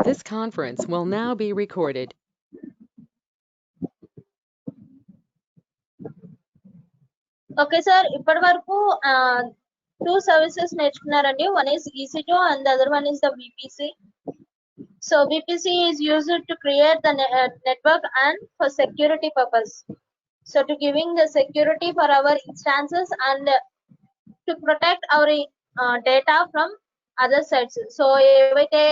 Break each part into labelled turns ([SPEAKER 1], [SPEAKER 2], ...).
[SPEAKER 1] This conference will now be recorded.
[SPEAKER 2] Okay, sir. ఇప్పటి వరకు two services నేర్చుకున్నారండి. One is EC2 and the other one is the VPC. So VPC is used to create the network and for security purpose. So to giving the security for our instances and to protect our data from other sites. So ఏవైతే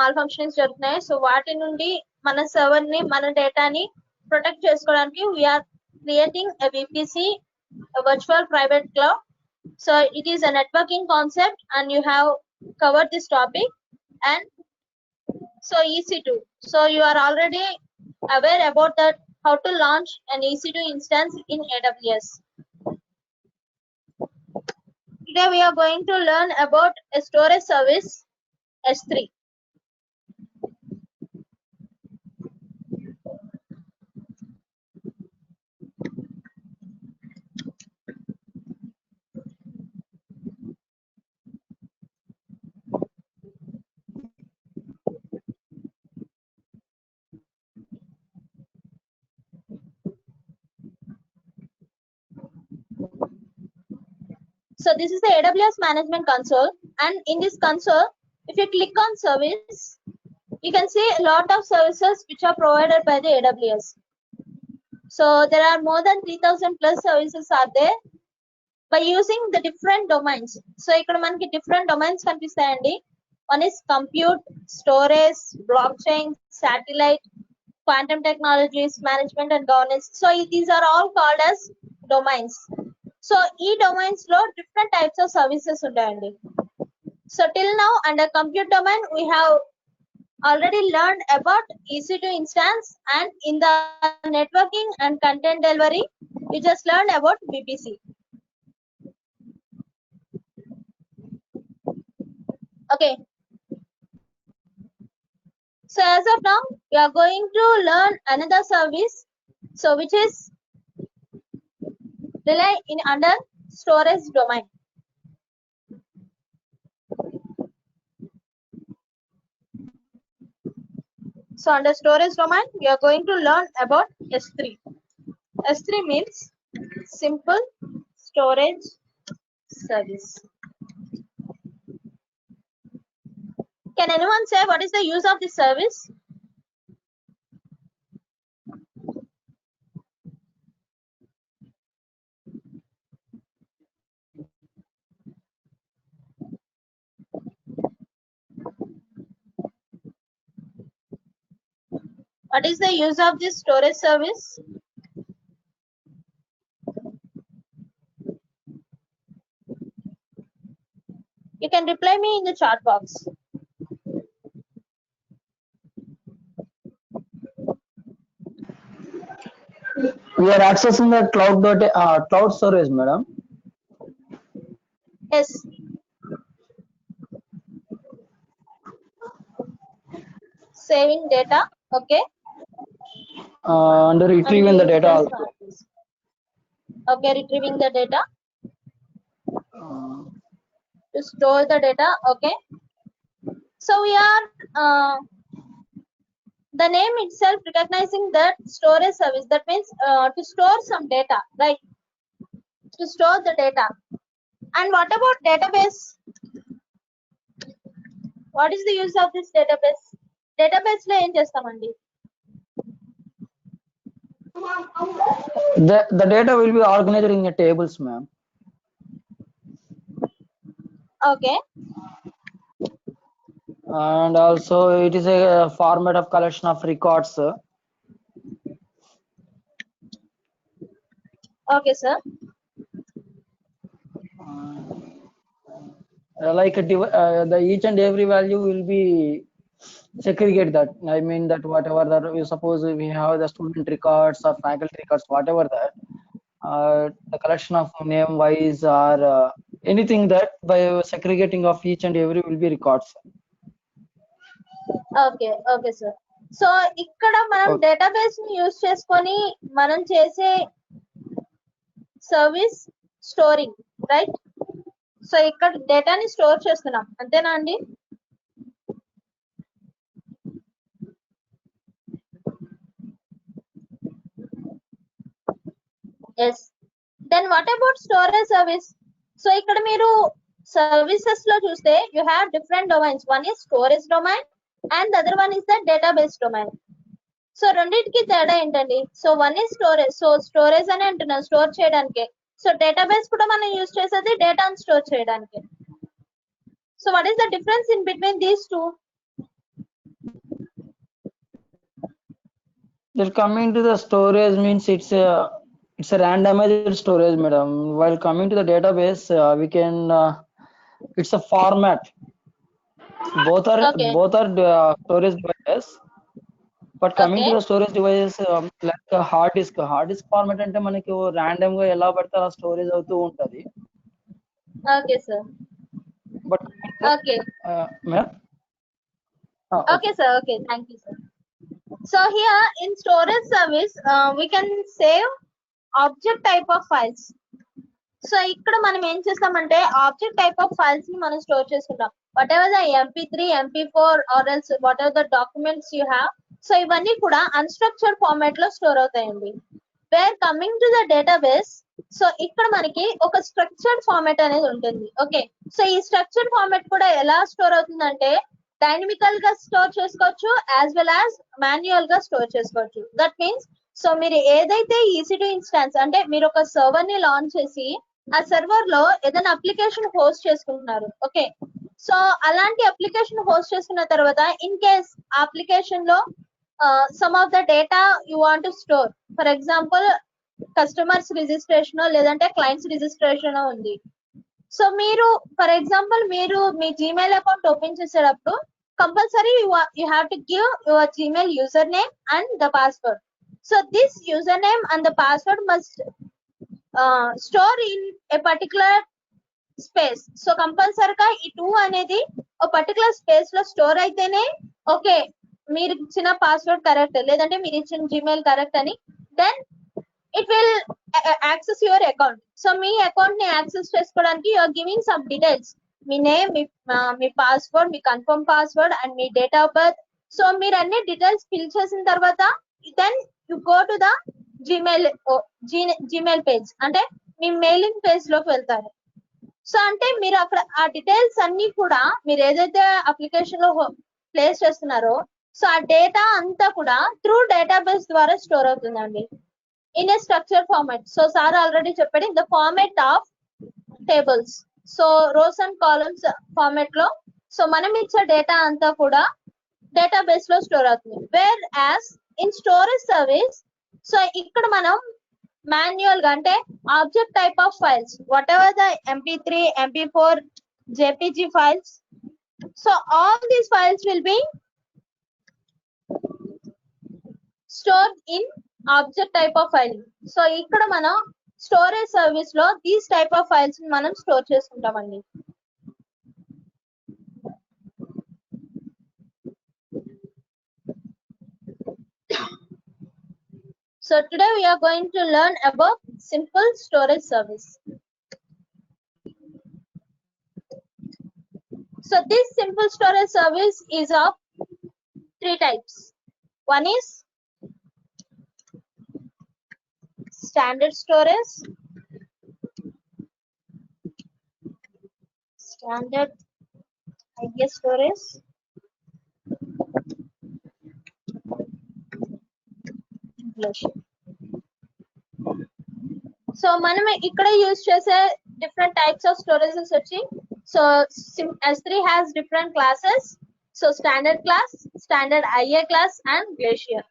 [SPEAKER 2] malfunctions జరుగుతున్నాయో so వాటి నుండి మన server ని మన డేటాని protect చేసుకోవడానికి we are creating a VPC, a virtual private cloud. So it is a networking concept and you have covered this topic. And so EC2, so you are already aware about that, how to launch an EC2 instance in AWS. Today we are going to learn about a storage service S3. So this is the AWS management console, and in this console, if you click on service, you can see a lot of services which are provided by the AWS. So there are more than 3000 plus services are there by using the different domains. So ఇక్కడ మనకి different domains కనిపిస్తాయండి. One is compute, storage, blockchain, satellite, quantum technologies, management and governance. So these are all called as domains. So ఈ domains లో different types of services ఉంటాయండి. So till now under compute domain we have already learned about EC2 instance, and in the networking and content delivery we just learned about VPC. Okay. So as of now we are going to learn another service, so which is rely in under storage domain. So under storage domain we are going to learn about S3. S3 means simple storage service. Can anyone say what is the use of this service? What is the use of this storage service? You can reply me in the chat box.
[SPEAKER 3] We are accessing the cloud storage, madam.
[SPEAKER 2] Yes. Saving data, okay.
[SPEAKER 3] And retrieving the data also.
[SPEAKER 2] Okay, retrieving the data. To store the data, okay. So we are the name itself recognizing that storage service, that means to store some data, right? To store the data. And what about database? What is the use of this database? Database lo em chestamandi?
[SPEAKER 3] The data will be organized in the tables, ma'am.
[SPEAKER 2] Okay.
[SPEAKER 3] And also it is a format of collection of records.
[SPEAKER 2] Okay, sir.
[SPEAKER 3] Like the each and every value will be segregate that. I mean that whatever that you suppose we have the student records or faculty records, whatever that, the collection of name wise or anything that by segregating of each and every will be records.
[SPEAKER 2] Okay, okay, sir. So ikkada manam database ni use cheskoni manam chese service storing, right? So ikkada data ni store chestunnam antena andi? Yes. Then what about storage service? So ఇక్కడ మీరు services లో చూస్తే you have different domains. One is storage domain and the other one is the database domain. So రెండింటికి తేడా ఏంటండి? So one is storage. So storage అని అంటున్నాం, store చేయడానికి. సో డేటాబేస్ కూడా మనం యూజ్ చేసేది డేటాను స్టోర్ చేయడానికి. So what is the difference in between these two?
[SPEAKER 3] Then coming to the storage means it's a randomized storage, madam. While coming to the database, we can it's a format. Both are
[SPEAKER 2] Okay.
[SPEAKER 3] storage devices. But coming to
[SPEAKER 2] Okay.
[SPEAKER 3] the storage devices, like hard disk format అంటే మనకి random గా ఎలా పడితే అలా storage అవుతూ ఉంటది.
[SPEAKER 2] Okay sir.
[SPEAKER 3] But
[SPEAKER 2] okay.
[SPEAKER 3] Madam
[SPEAKER 2] Okay sir, okay, thank you sir. So here in storage service we can save object type of files. So ఇక్కడ మనం ఏం చేస్తామంటే ఆబ్జెక్ట్ టైప్ ఆఫ్ ఫైల్స్ ని మనం స్టోర్ చేసుకుంటాం. Whatever the MP3, MP4 or else whatever the documents you have. So ఇవన్నీ కూడా unstructured format లో స్టోర్ అవుతాయండి. Where coming to the database, so ఇక్కడ మనకి ఒక స్ట్రక్చర్డ్ ఫార్మాట్ అనేది ఉంటుంది. ఓకే, సో ఈ స్ట్రక్చర్డ్ ఫార్మాట్ కూడా ఎలా స్టోర్ అవుతుందంటే డైనమికల్ గా స్టోర్ చేసుకోవచ్చు యాజ్ వెల్ యాజ్ మాన్యువల్ గా స్టోర్ చేసుకోవచ్చు. దట్ మీన్స్ సో మీరు ఏదైతే EC2 ఇన్స్టాన్స్ అంటే మీరు ఒక సర్వర్ ని లాంచ్ చేసి ఆ సర్వర్ లో ఏదైనా అప్లికేషన్ హోస్ట్ చేసుకుంటున్నారు. ఓకే, సో అలాంటి అప్లికేషన్ హోస్ట్ చేసుకున్న తర్వాత ఇన్ కేస్ అప్లికేషన్ లో some of the data you want to store, for example customers registration లేదంటే క్లయింట్స్ రిజిస్ట్రేషన్ ఉంది. సో మీరు ఫర్ ఎగ్జాంపుల్ మీరు మీ జీమెయిల్ అకౌంట్ ఓపెన్ చేసేటప్పుడు compulsory you have to give your Gmail user name and the password. So this user name and the password must store in a particular space. So కంపల్సరీగా ఈ 2 అనేది ఒక particular space లో store అయితేనే okay మీరు ఇచ్చిన password correct లేదంటే మీరు ఇచ్చిన జీమెయిల్ కరెక్ట్ అని then it will access your account. So మీ అకౌంట్ ని యాక్సెస్ చేసుకోవడానికి you are giving some details, మీ నేమ్, మీ పాస్వర్డ్, మీ కన్ఫర్మ్ పాస్వర్డ్ అండ్ మీ డేట్ ఆఫ్ బర్త్. సో మీరు అన్ని డీటెయిల్స్ ఫిల్ చేసిన తర్వాత then you go to the Gmail page, అంటే మీ మెయిలింగ్ పేజ్ లోకి వెళ్తారు. సో అంటే మీరు అక్కడ ఆ డీటెయిల్స్ అన్ని కూడా మీరు ఏదైతే అప్లికేషన్ లో ప్లేస్ చేస్తున్నారో సో ఆ డేటా అంతా కూడా త్రూ డేటాబేస్ ద్వారా స్టోర్ అవుతుందండి in a structure format. So sir already చెప్పాడు in the format of tables. So rows and columns format లో సో మనం ఇచ్చే డేటా అంతా కూడా డేటాబేస్ లో స్టోర్ అవుతుంది. Where as in storage service so ఇక్కడ మనం మాన్యువల్ గా అంటే object type of files whatever the MP3, MP4, JPG files, so all these files will be stored in object type of file. So ఇక్కడ మనం storage service లో these type of files మనం store చేసుకుంటామండి. So today we are going to learn about simple storage service. So this simple storage service is of 3 types. One is standard storage, standard IS storage, so మనం ఇక్కడ use చేసే different types of storages వచ్చి so S3 has different classes. So standard class, standard IA class and glacier.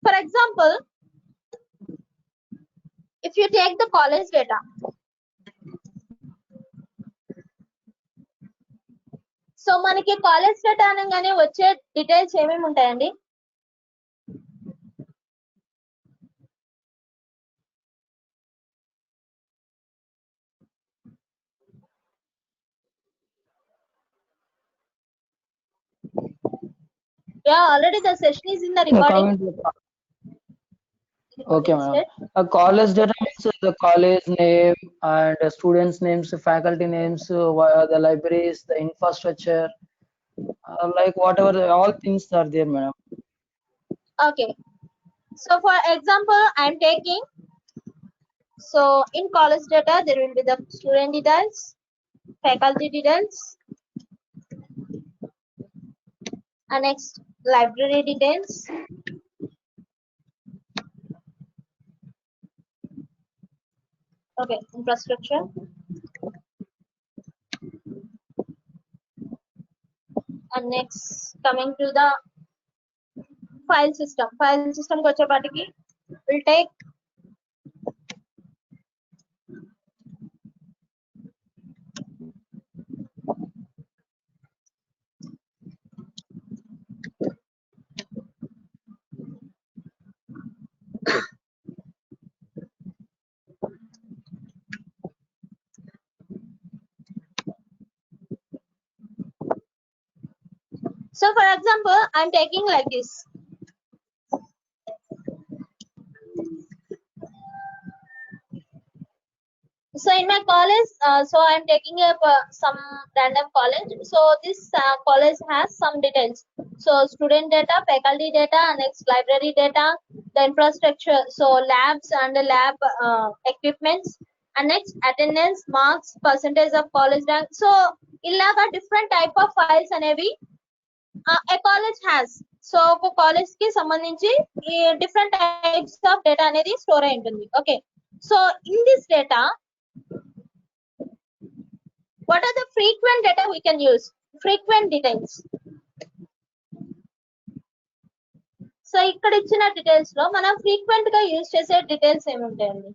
[SPEAKER 2] For example, if you take the college data, so మనకి college data అనగానే వచ్చే details ఏమేమి ఉంటాయండి? Yeah, already the session is in the recording.
[SPEAKER 3] Okay, ma'am. A college data means the college name and students' names, faculty names, the libraries, the infrastructure, like whatever all things are there, madam.
[SPEAKER 2] Okay. So for example, I'm taking, so in college data, there will be the student details, faculty details, and next library details. Okay, infrastructure. And next coming to the file system. File system kochepatiki will take so for example, I'm taking like this. So in my college, so I'm taking up some random college. So this college has some details. So student data, faculty data, and next library data, the infrastructure. So labs and the lab equipments, and next attendance, marks, percentage of college rank. So ilaga different type of files అనేవి a college has. So ఒక college కి సంబంధించి ఈ different types of data అనేది store అయి ఉంటుంది. Okay, so in this data what are the frequent data we can use? Frequent details. So ఇక్కడ ఇచ్చిన డీటెయిల్స్ లో మనం ఫ్రీక్వెంట్ గా యూజ్ చేసే డీటెయిల్స్ ఏమి ఉంటాయండి?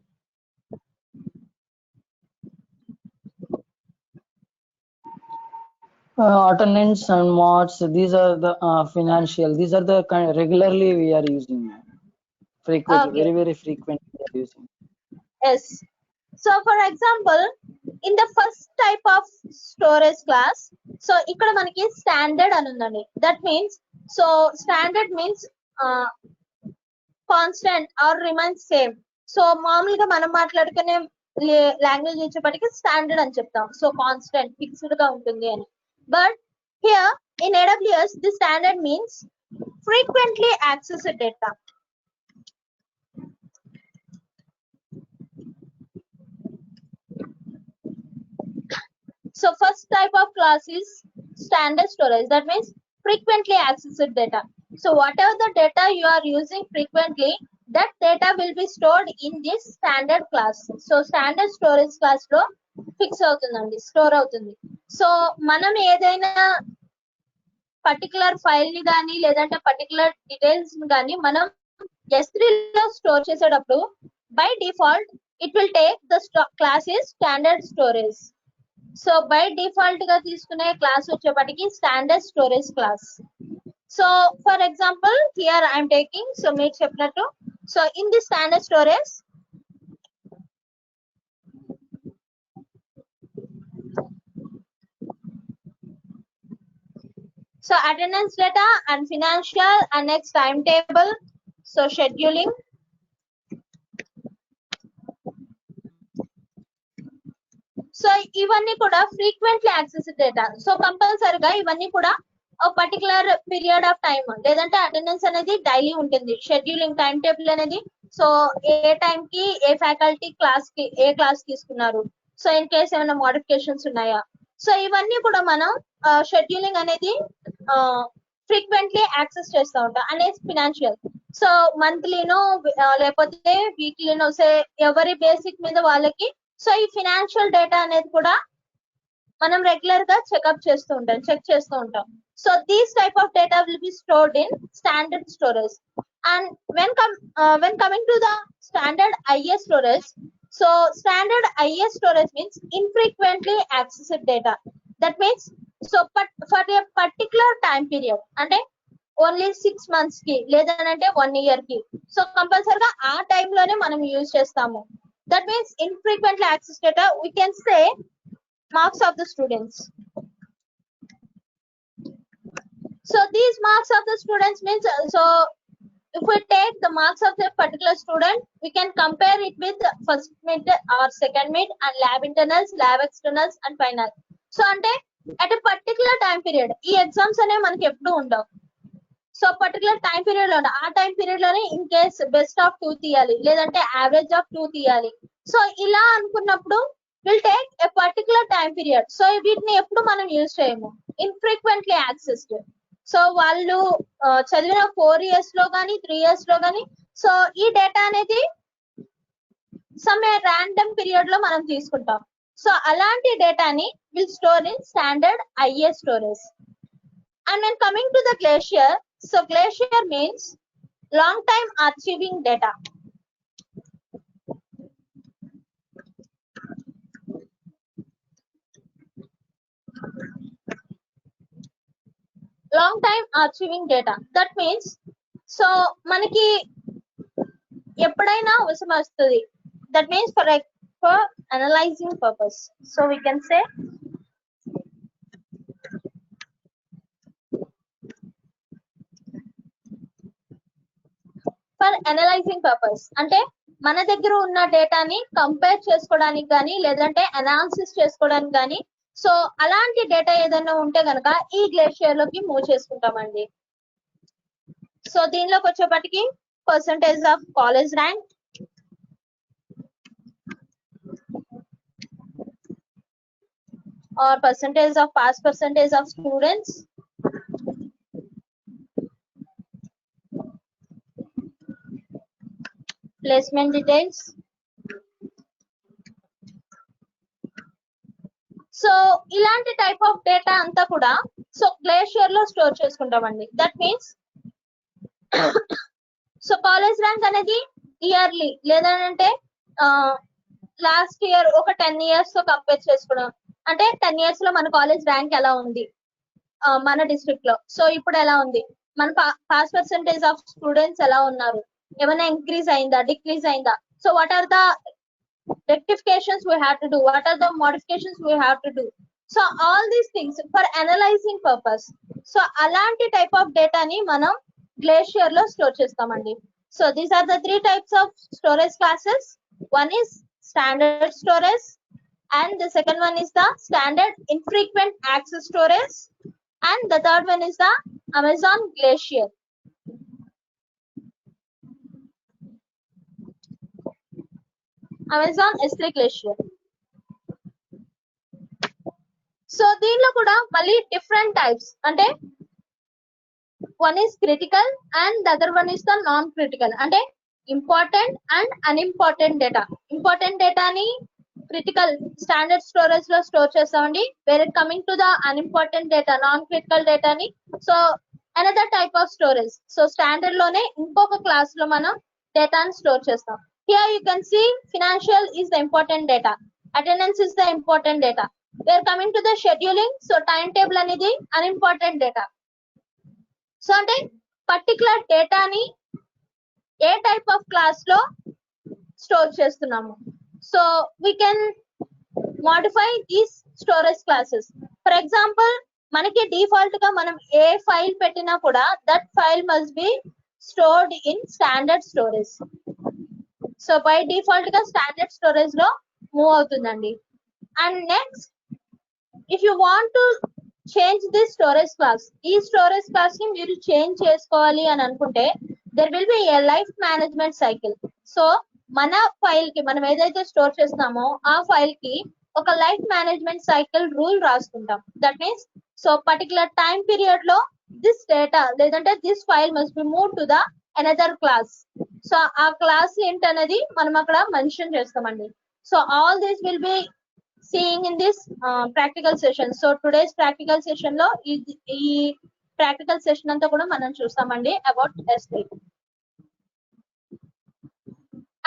[SPEAKER 3] Attendance and marks, these are the financial, these are the kind regularly we are using, frequently,
[SPEAKER 2] Okay.
[SPEAKER 3] very frequent we are using.
[SPEAKER 2] Yes. So for example, in the first type of storage class, so ఇక్కడ మనకి standard అని ఉందండి. That means, so standard means constant or remains same. So మామూలుగా మనం మాట్లాడుకునే language వచ్చేప్పటికి standard అని చెప్తాం. సో కాన్స్టెంట్ ఫిక్స్డ్ గా ఉంటుంది అని. But here in AWS the standard means frequently accessed data. So first type of class is standard storage. That means frequently accessed data. So whatever the data you are using frequently, that data will be stored in this standard class. So standard storage class లో fix అవుతుందండి, store అవుతుంది. So మనం ఏదైనా particular file ని కానీ లేదంటే particular details ని కానీ మనం S3 లో స్టోర్ చేసేటప్పుడు by default it will take the class is standard storage. So by default గా తీసుకునే క్లాస్ వచ్చేప్పటికి standard storage class. So for example here I'm taking, so మీరు చెప్పినట్టు, so in the standard storage so attendance data and financial and next timetable, so scheduling. So ఇవన్నీ కూడా frequently access data. So కంపల్సరిగా ఇవన్నీ కూడా ఒక particular period of time, లేదంటే attendance అనేది డైలీ ఉంటుంది. షెడ్యూలింగ్ టైం టేబుల్ అనేది, సో ఏ టైం కి ఏ ఫ్యాకల్టీ క్లాస్ కి ఏ క్లాస్ తీసుకున్నారు, సో ఇన్ కేస్ ఏమైనా మోడిఫికేషన్స్ ఉన్నాయా, సో ఇవన్నీ కూడా మనం షెడ్యూలింగ్ అనేది ఫ్రీక్వెంట్లీ యాక్సెస్ చేస్తూ ఉంటాం. అనేది ఫినాన్షియల్, సో మంత్లీనో లేకపోతే వీక్లీనో, సే ఎవరి బేసిక్ మీద వాళ్ళకి, సో ఈ ఫినాన్షియల్ డేటా అనేది కూడా మనం రెగ్యులర్ గా చెకప్ చేస్తూ ఉంటాం, చెక్ చేస్తూ ఉంటాం. So these type of data will be stored in standard storage. And when coming to the standard IS storage, so standard IS storage means infrequently accessed data. That means, so for a particular time period, అంటే only 6 months కి లేదంటే 1 year కి, so కంపల్సరిగా ఆ time లోనే మనం use చేస్తాము. That means infrequently accessed data, we can say marks of the students. So these marks of the students means, so if we take the marks of the particular student, we can compare it with first mid or second mid and lab internals, lab externals and final. So అంటే at a particular time period ఈ exams అనేవి మనకి ఎప్పుడు ఉండవు. So particular time period లో ఆ time period లోనే in case best of 2 తీయాలి, లేదంటే యావరేజ్ ఆఫ్ 2 తీయాలి. సో ఇలా అనుకున్నప్పుడు will take a particular time period. So వీటిని ఎప్పుడు మనం యూజ్ చేయము, ఇన్ఫ్రీక్వెంట్లీ యాక్సెస్డ్. సో వాళ్ళు చదివిన 4 years లో కానీ 3 years లో కానీ సో ఈ డేటా అనేది సమ్ ర్యాండమ్ పీరియడ్ లో మనం తీసుకుంటాం. సో అలాంటి డేటాని will store in standard IA storage. And when coming to the glacier, so glacier means long time archiving data. Long time archiving data. That means so మనకి ఎప్పుడైనా అవసరం వస్తుంది. That means for analyzing purpose. So we can say for analysing purpose అంటే మన దగ్గర ఉన్న డేటాని compare చేసుకోవడానికి కానీ లేదంటే అనాలిసిస్ చేసుకోవడానికి కానీ సో అలాంటి డేటా ఏదైనా ఉంటే కనుక ఈ గ్లేషియర్ లోకి మూవ్ చేసుకుంటామండి. సో దీనిలోకి వచ్చేపటికి percentage of college rank, or percentage of pass percentage of students, placement details. So ఇలాంటి టైప్ ఆఫ్ డేటా అంతా కూడా సో గ్లేషియర్ లో స్టోర్ చేసుకుంటామండి. That means so college rank అనేది ఇయర్లీ లేదంటే లాస్ట్ ఇయర్ ఒక 10 years తో కంపేర్ చేసుకోవడం, అంటే 10 years లో మన కాలేజ్ ర్యాంక్ ఎలా ఉంది మన డిస్ట్రిక్ట్ లో, సో ఇప్పుడు ఎలా ఉంది, మన పాస్ పర్సెంటేజ్ ఆఫ్ స్టూడెంట్స్ ఎలా ఉన్నారు, ఏమైనా ఇంక్రీజ్ అయిందా డిక్రీజ్ అయిందా, so what are the rectifications we have to do, what are the modifications we have to do. So all these things for analyzing purpose. So alanti type of data ni manam glacier lo store chestamandi. So these are the 3 types of storage classes. One is standard storage and the second one is the standard infrequent access storage and the third one is the Amazon Glacier. Amazon S3 Glacier. So దీనిలో కూడా మళ్ళీ different types అంటే one is critical and the other one is the non critical, అంటే important and unimportant data. Important డేటాని critical standard storage లో store చేస్తామండి. Where it coming to the unimportant data non critical డేటాని so another type of storage. So standard లోనే ఇంకొక class లో మనం డేటాని స్టోర్ చేస్తాం. Here you can see financial is the important data, attendance is the important data. We are coming to the scheduling, so timetable అనేది unimportant data. So అంటే particular డేటాని ఏ type of class లో store చేస్తున్నాము. So we can modify these storage classes. For example మనకి default గా మనం ఏ file పెట్టినా కూడా that file must be stored in standard storage. So by default గా స్టాండర్డ్ స్టోరేజ్ లో మూవ్ అవుతుందండి. And next if you want to change this storage class, ఈ storage class ని మీరు చేంజ్ చేసుకోవాలి అని అనుకుంటే there will B A life management cycle. So మన ఫైల్ కి మనం ఏదైతే స్టోర్ చేస్తున్నామో ఆ ఫైల్ కి ఒక లైఫ్ మేనేజ్మెంట్ సైకిల్ రూల్ రాసుకుంటాం. That means so particular time period లో దిస్ డేటా లేదంటే this file must be move to the another class. So ఆ క్లాస్ ఏంటనేది మనం అక్కడ మెన్షన్ చేస్తామండి. So all this will be seeing in this practical session. So today's practical session లో ఈ practical session అంతా కూడా మనం చూస్తామండి about S3.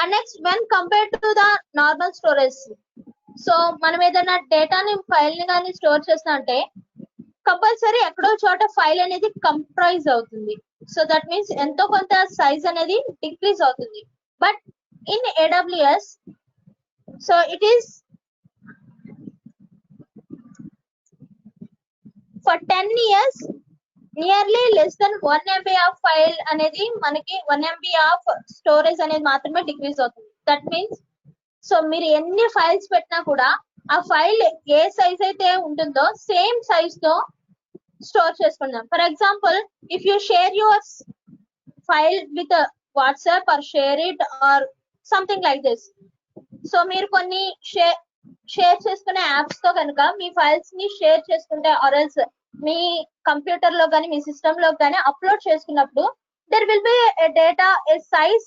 [SPEAKER 2] And next when compare to the normal storage, so మనం ఏదైనా డేటాని ఫైల్ ని కానీ స్టోర్ చేస్తా అంటే కంపల్సరీ ఎక్కడో చోట ఫైల్ అనేది కంప్రైజ్ అవుతుంది. సో దట్ మీన్స్ ఎంతో కొంత సైజ్ అనేది డిక్రీజ్ అవుతుంది. But in AWS so it is for 10 years nearly less than 1 MB of file అనేది మనకి 1 MB ఆఫ్ స్టోరేజ్ అనేది మాత్రమే డిక్రీజ్ అవుతుంది. దట్ మీన్స్ సో మీరు ఎన్ని ఫైల్స్ పెట్టినా కూడా ఆ ఫైల్ ఏ సైజ్ అయితే ఉంటుందో సేమ్ సైజ్ తో స్టోర్ చేసుకుందాం. For example if you share your file with WhatsApp or share it or something like this. So మీరు కొన్ని షేర్ చేసుకునే యాప్స్ తో కనుక మీ ఫైల్స్ ని షేర్ చేసుకుంటే ఆర్ఎల్స్ మీ కంప్యూటర్ లో కానీ మీ సిస్టమ్ లో కానీ అప్లోడ్ చేసుకున్నప్పుడు there will be data a size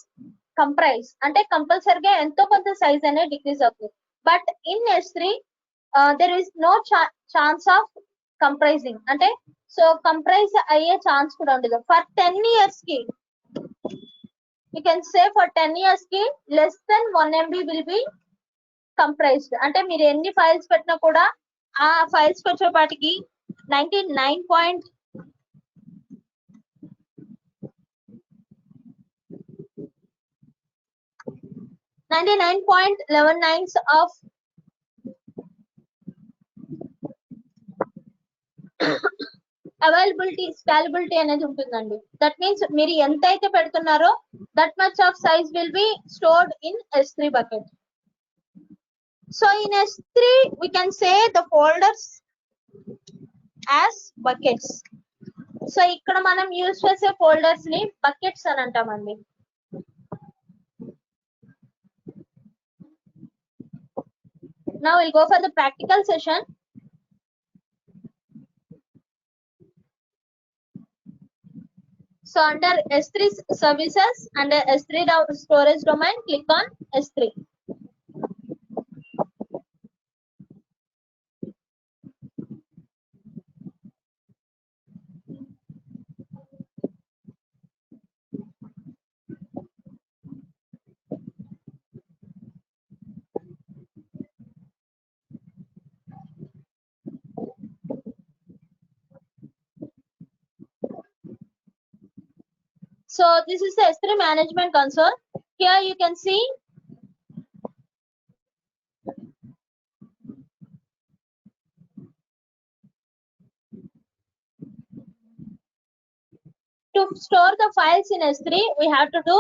[SPEAKER 2] comprise, అంటే కంపల్సరీగా ఎంతో కొంత సైజ్ అనేది డిక్రీజ్ అవుతుంది. But in S3 there is no chance of comprising, అంటే సో కంప్రైజ్ అయ్యే ఛాన్స్ కూడా ఉండదు. ఫర్ 10 years కి you can say for 10 years కి less than 1 MB will be comprised. అంటే మీరు ఎన్ని ఫైల్స్ పెట్టినా కూడా ఆ ఫైల్స్ వచ్చేపాటికి 99.11 of అవైలబిలిటీ స్కాలబిలిటీ అనేది ఉంటుందండి. దట్ మీన్స్ మీరు ఎంత అయితే పెడుతున్నారో that much of size will be stored in S3 bucket. So in S3 we can say the folders as buckets. So ఇక్కడ మనం యూజ్ చేసే ఫోల్డర్స్ ని బకెట్స్ అని అంటామండి. Now we'll go for the practical session. So under S3 services, under S3 storage domain, click on S3. So this is the S3 management console. Here you can see to store the files in S3, we have to do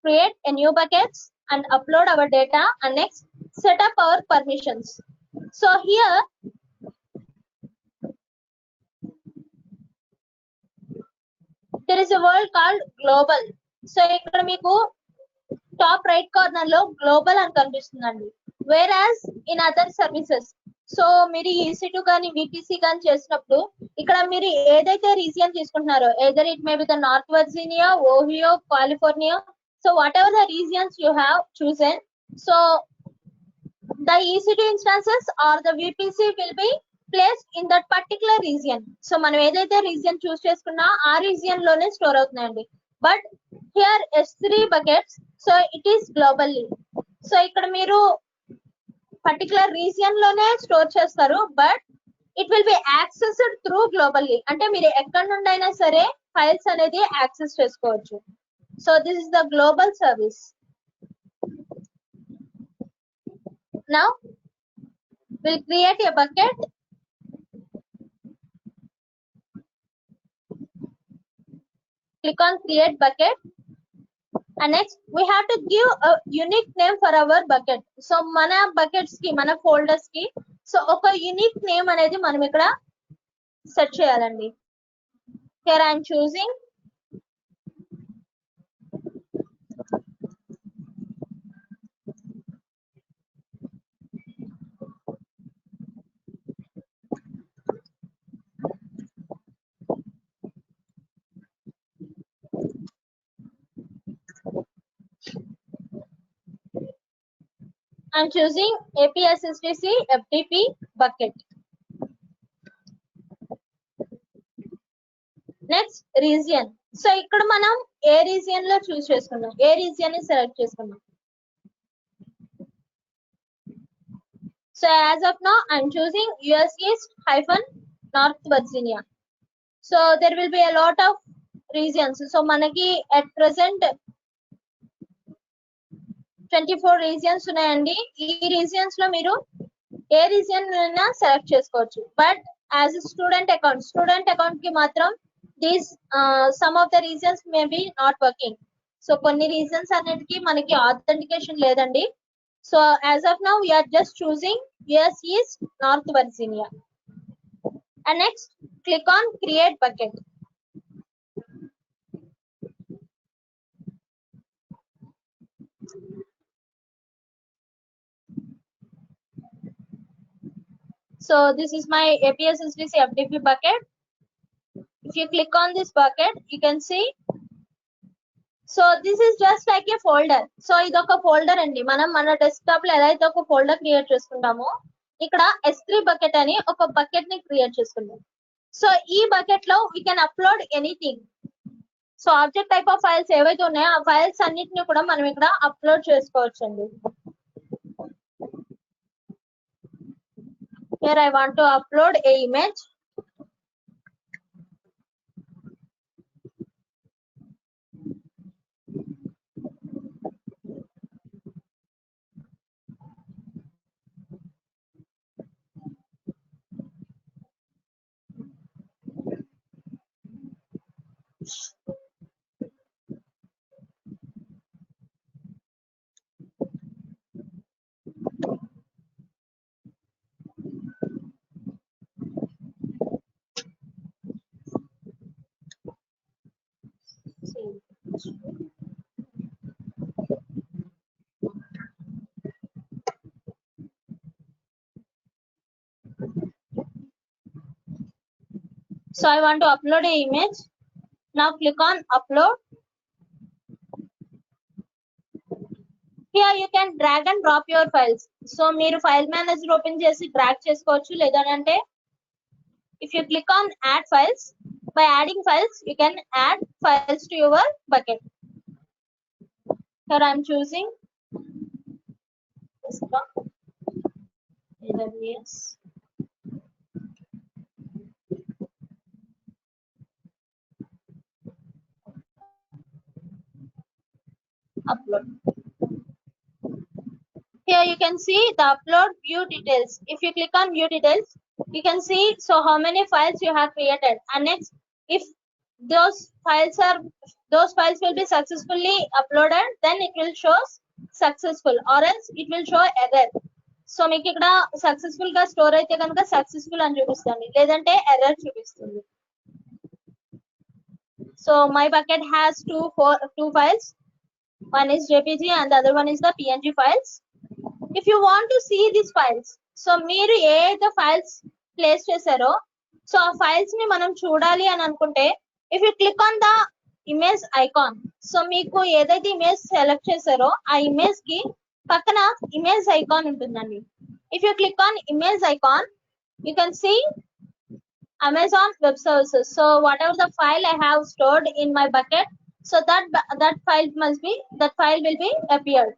[SPEAKER 2] create a new buckets and upload our data, and next set up our permissions. So here there is a word called global. So ఇక్కడ మీకు top right corner లో global అని కనిపిస్తుందండి. వేరాస్ in other services, so మీరు EC2 కానీ VPC కానీ చేసినప్పుడు ఇక్కడ మీరు ఏదైతే రీజియన్ తీసుకుంటున్నారో, either it may be the North Virginia, Ohio, California, so whatever the regions you have chosen, so the EC2 instances or the VPC will be placed in that particular region. So మనం ఏదైతే region చూస్ చేసుకున్నా ఆ region లోనే store అవుతున్నాయండి. But here S3 buckets, so it is globally. So ఇక్కడ మీరు particular region లోనే store చేస్తారు, but it will be accessed through globally, అంటే మీరు ఎక్కడి నుండి అయినా సరే ఫైల్స్ అనేది యాక్సెస్ చేసుకోవచ్చు. So this is the global service. Now we'll create a bucket. Click on create bucket, and next we have to give a unique name for our bucket. So mana buckets ki, mana folders ki, so oka unique name anedi manam ikkada set cheyalandi. Here I am choosing I'm choosing APSSDC FTP bucket. Next region. So ఇక్కడ మనం ఏ region లో చూస్ చేసుకున్నాం, ఏ region ని select చేసుకున్నాం. So as of now I'm choosing US East -North Virginia. So there will be a lot of regions. So మనకి at present 24 regions ఉన్నాయండి. ఈ regions లో మీరు ఏ రీజియన్ అయినా సెలెక్ట్ చేసుకోవచ్చు. బట్ యాజ్ స్టూడెంట్ అకౌంట్ కి మాత్రం these some of the regions may be not working. So కొన్ని రీజన్స్ అన్నిటికీ మనకి ఆథెంటికేషన్ లేదండి. So as of now we're just choosing US East North Virginia. And next, click on create bucket. So this is my APS SDC FTP bucket. If you click on this bucket, you can see. So this is just like a folder. So idoka folder andi. Manam mana desktop lo edaithe oka folder create cheskundamo, ikkada S3 bucket ani oka bucket ni create cheskundam. So ee bucket lo we can upload anything. So object type of files ఏవైతే ఉన్నాయో ఆ files అన్నిటిని కూడా మనం ఇక్కడ upload చేసుకోవచ్చండి. Here I want to upload a image. So I want to upload a image. Now click on upload. Here you can drag and drop your files. So మీరు file manager open చేసి drag చేసుకోవచ్చు, లేదంటే if you click on add files, by adding files you can add files to your bucket. Here I am choosing this one, AWS. Upload. Here you can see the upload view details. If you click on view details, you can see so how many files you have created, and next if those files will be successfully uploaded, then it will show successful, or else it will show error. So మీకు ఇక్కడ successful గా store అయితే కనుక successful అని చూపిస్తుంది, లేదంటే error చూపిస్తుంది. So my bucket has two files. One is JPG and the other one is the PNG files. If you want to see these files, so మీరు ఏదైతే ఫైల్స్ ప్లేస్ చేశారో సో ఆ ఫైల్స్ ని మనం చూడాలి అని అనుకుంటే, if you click on the image icon, so మీకు ఏదైతే ఇమేజ్ సెలెక్ట్ చేశారో ఆ ఇమేజ్ కి పక్కన ఇమేజ్ ఐకాన్ ఉంటుందండి. If you click on image icon, you can see Amazon Web Services. So whatever the file I have stored in my bucket, so that file will be appeared.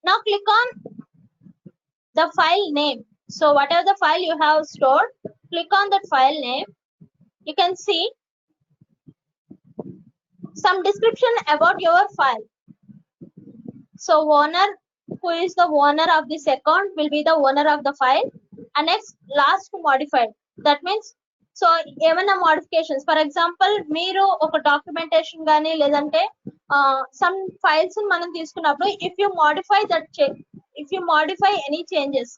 [SPEAKER 2] Now click on the file name. So whatever the file you have stored, click on that file name. You can see some description about your file. So owner, who is the owner of this account, will be the owner of the file. And next, last modified. That means so ఏమైనా modifications, for example మీరు ఒక documentation కానీ లేదంటే some files మనం తీసుకున్నప్పుడు if you modify any changes,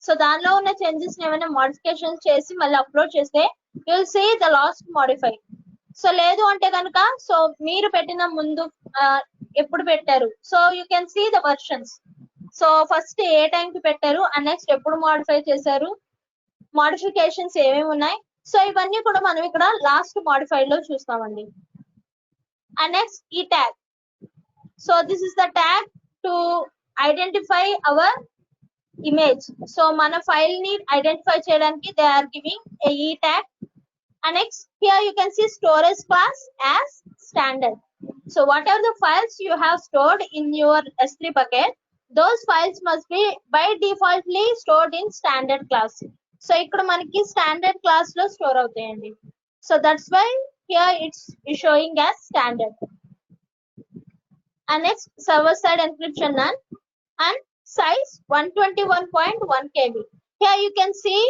[SPEAKER 2] so దానిలో ఉన్న changes ఏమైనా మోడిఫికేషన్స్ చేసి మళ్ళీ అప్లోడ్ చేస్తే you will see the last modified. So లేదు అంటే కనుక సో మీరు పెట్టిన ముందు ఎప్పుడు పెట్టారు, so you can see the versions. So first a time కి పెట్టారు అండ్ నెక్స్ట్ ఎప్పుడు మోడిఫై చేశారు, మోడిఫికేషన్స్ ఏమేమి ఉన్నాయి, సో ఇవన్నీ కూడా మనం ఇక్కడ లాస్ట్ మోడిఫైడ్ లో చూస్తామండి. అండ్ నెక్స్ట్ ఈ tag. So this is the tag to identify hour image. So మన ఫైల్ ని ఐడెంటిఫై చేయడానికి దే ఆర్ గివింగ్ ఈ tag. And next, here you can see storage class as standard. So whatever the files you have stored in your S3 bucket, those files must be by defaultly stored in standard class. So ikkada manaki standard class lo store avutayandi. So that's why here it's showing as standard. And next, server side encryption none and size 121.1 KB. Here you can see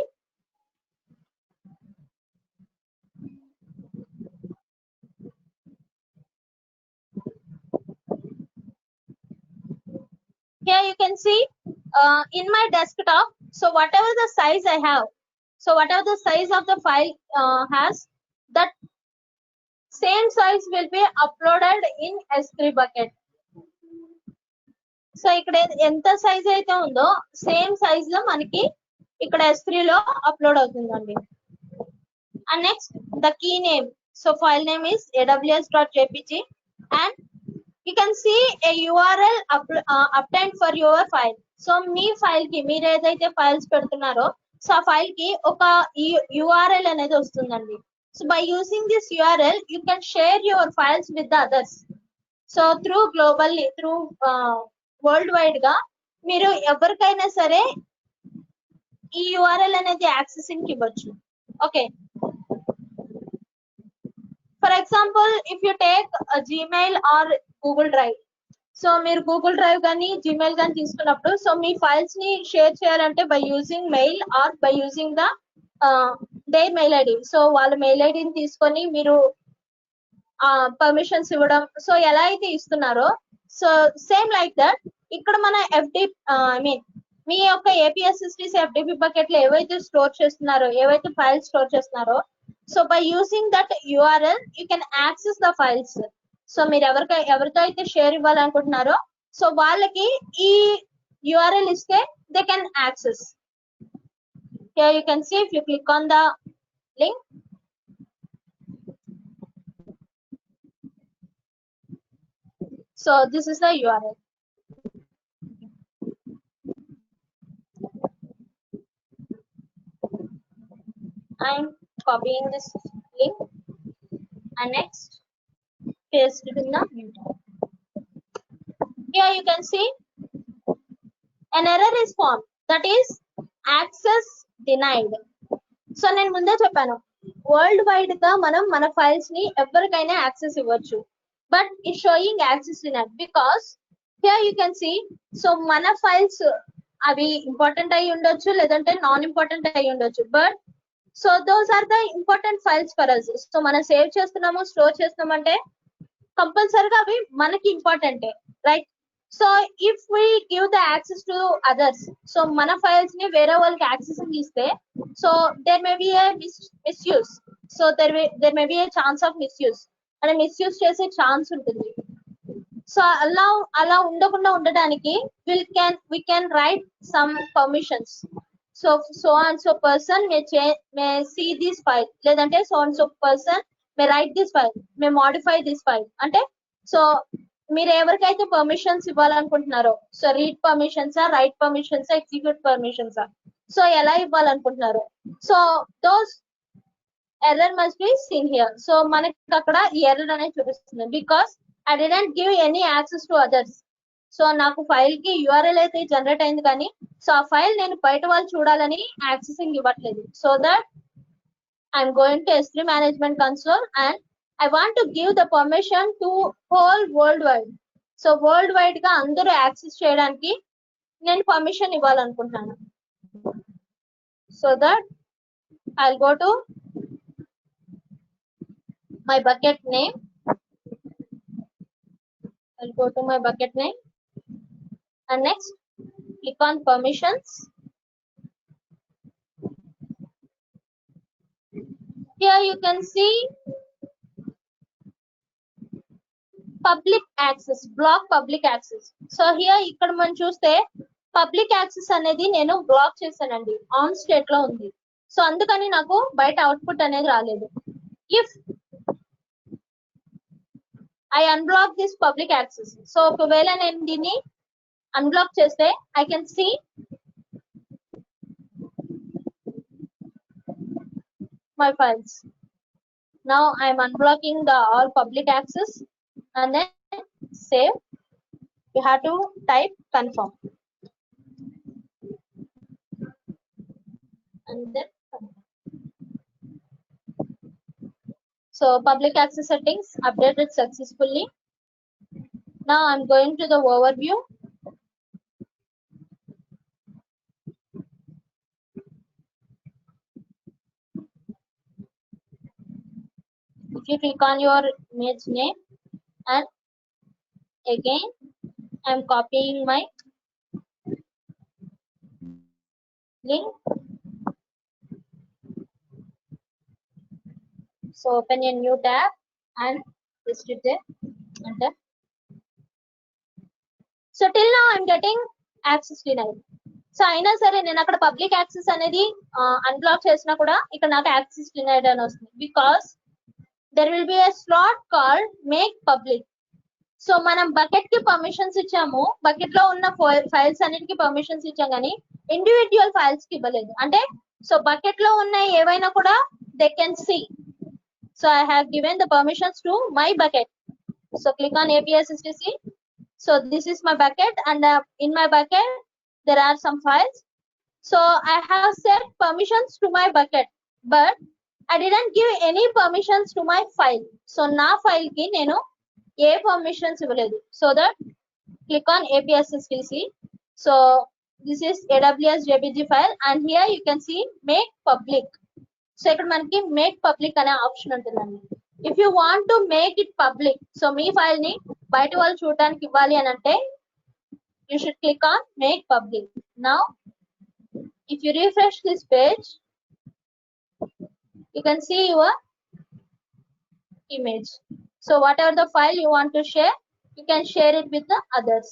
[SPEAKER 2] Here you can see in my desktop, so whatever the size I have, so whatever the size of the file has, that same size will be uploaded in S3 bucket. So ఇక్కడ ఎంత size అయితే ఉందో same size లో మనకి ఇక్కడ S3 లో upload అవుతుందండి. And next the key name, so file name is aws.jpg and you can see a URL obtained for your file. So me file కి మీరు ఏదైతే ఫైల్స్ పెడుతున్నారో సో ఆ ఫైల్ కి ఒక URL అనేది వస్తుందండి. So by using this URL you can share your files with the others. So through globally through world wide గా మీరు ఎవరికైనా సరే ఈ URL అనేది యాక్సెసింగ్ ఇవ్వచ్చు. Okay, for example if you take Gmail or Google drive, so మీరు Google drive కానీ Gmail కానీ తీసుకున్నప్పుడు సో మీ ఫైల్స్ ని షేర్ చేయాలంటే by using mail or by using the their mail ID. So వాళ్ళ మెయిల్ ఐడిని తీసుకొని మీరు పర్మిషన్స్ ఇవ్వడం, సో ఎలా అయితే ఇస్తున్నారో సో సేమ్ లైక్ దట్ ఇక్కడ మన ఐ మీన్ మీ యొక్క APSSDC FTP బకెట్ లో ఏవైతే స్టోర్ చేస్తున్నారో ఏవైతే ఫైల్స్ స్టోర్ చేస్తున్నారో so by using that URL you can access the files. So మీరు ఎవరితో అయితే షేర్ ఇవ్వాలనుకుంటున్నారో సో వాళ్ళకి ఈ URL ఇస్తే they can access. Here you can see if you click on the link, so this is the URL. I'm copying this link and next paste it in the view tab. Here you can see an error is formed, that is access denied. So నేను ముందే చెప్పాను world wide గా మనం మన files ని ఎవరికైనా access ఇవ్వచ్చు, but it showing access denied because here you can see so మన ఫైల్స్ అవి ఇంపార్టెంట్ అయి ఉండొచ్చు లేదంటే నాన్ ఇంపార్టెంట్ అయి ఉండొచ్చు, but so those are the important files for us. So మనం సేవ్ చేస్తున్నాము స్టోర్ చేస్తున్నామంటే కంపల్సరీగా అవి మనకి ఇంపార్టెంటే, right? So if we give the access to others, so మన ఫైల్స్ ని వేరే వాళ్ళకి యాక్సెస్ ఇస్తే so there may be a misuse, so there may be A chance of misuse, అంటే మిస్యూజ్ చేసే ఛాన్స్ ఉంటుంది. సో అలా ఉండకుండా ఉండడానికి we can write some permissions. So and so person may see this file, లేదంటే so and so person may write this file, may modify this file. అంటే so మీరు ఎవరికైతే పర్మిషన్స్ ఇవ్వాలనుకుంటున్నారో సో రీడ్ పర్మిషన్సా, రైట్ పర్మిషన్సా, ఎగ్జిక్యూట్ పర్మిషన్సా, so ఎలా ఇవ్వాలనుకుంటున్నారు so those error must be seen here. So మనకి అక్కడ ఈ ఎర్రర్ అనేది చూపిస్తుంది because I didn't give any access to others. So నాకు ఫైల్ కి URL అయితే జనరేట్ అయింది కానీ సో ఆ ఫైల్ నేను బయట వాళ్ళు చూడాలని యాక్సెసింగ్ ఇవ్వట్లేదు. So that I'm going to S3 management console and I want to give the permission to whole worldwide. So world wide గా అందరూ యాక్సెస్ చేయడానికి నేను పర్మిషన్ ఇవ్వాలనుకుంటున్నాను. So that I'll go to my bucket name. I'll go to my bucket name and next click on permissions. Here you can see public access, block public access. So here ఇక్కడ మనం చూస్తే public access అనేది నేను black చేశానండి, on state లో ఉంది. So అందుకని నాకు బయట అవుట్పుట్ అనేది రాలేదు. If I unblock this public access, so ఒకవేళ నేను దీన్ని అన్బ్లాక్ చేస్తే I can see my files. Now I am unblocking the all public access and then save. You have to type confirm and then confirm. So public access settings updated successfully. Now I'm going to the overview. If you click on your image name and again I'm copying my link. So open a new tab and paste it there. Enter. So till now I'm getting access denied. So అయినా సరే నేను అక్కడ public access అనేది unblock చేసినా కూడా ఇక్కడ నాకు access denied అని వస్తుంది because there will B a slot called make public. So మనం బకెట్ కి పర్మిషన్స్ ఇచ్చాము, బకెట్ లో ఉన్న ఫైల్స్ అన్నిటికీ పర్మిషన్స్ ఇచ్చాం కానీ ఇండివిజువల్ ఫైల్స్ కి ఇవ్వలేదు. అంటే సో బకెట్ లో ఉన్న ఏవైనా కూడా they can see. So I have given the permissions to my bucket. So click on API-SSDC. So this is my bucket, and in my bucket there are some files. So I have set permissions to my bucket, but I didn't give any permissions to my file. So na file ki nenu A permissions ఇవ్వలేదు. So that click on API-SSDC. So this is AWS JPG file, and here you can see make public. So ఇక్కడ మనకి make public అనే option ఉంటుందండి. If you want to make it public, so me file ని బయట వాళ్ళు చూడడానికి ఇవ్వాలి అని అంటే you should click on make public. Now if you refresh this page, you can see your image. So whatever the file you want to share, you can share it with the others.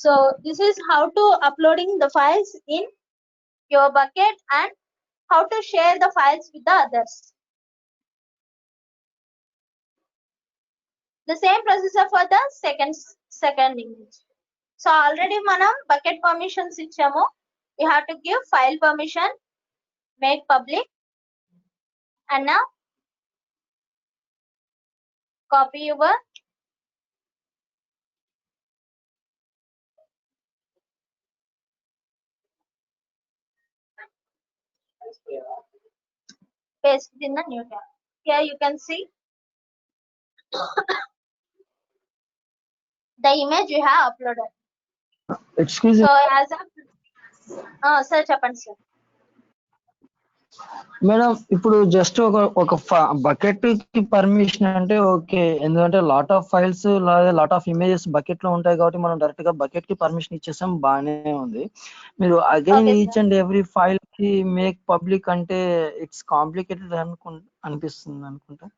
[SPEAKER 2] So this is how to uploading the files in your bucket and how to share the files with the others. The same procedure for the second image. So already manam bucket permissions ichamo. You have to give file permission, make public, and now copy your paste it in the new tab. Here you can see the image you have uploaded.
[SPEAKER 3] Excuse me,
[SPEAKER 2] So as a sir చెప్పండి sir.
[SPEAKER 3] Madam ఇప్పుడు just ఒక bucket కి permission అంటే okay, ఎందుకంటే lot of files lot of images bucket లో ఉంటాయి కాబట్టి మనం డైరెక్ట్ గా బకెట్ కి పర్మిషన్ ఇచ్చేసాం, బాగానే ఉంది. మీరు again
[SPEAKER 2] Okay,
[SPEAKER 3] each and every file కి మేక్ పబ్లిక్ అంటే ఇట్స్ కాంప్లికేటెడ్ అనిపిస్తుంది అనుకుంటా.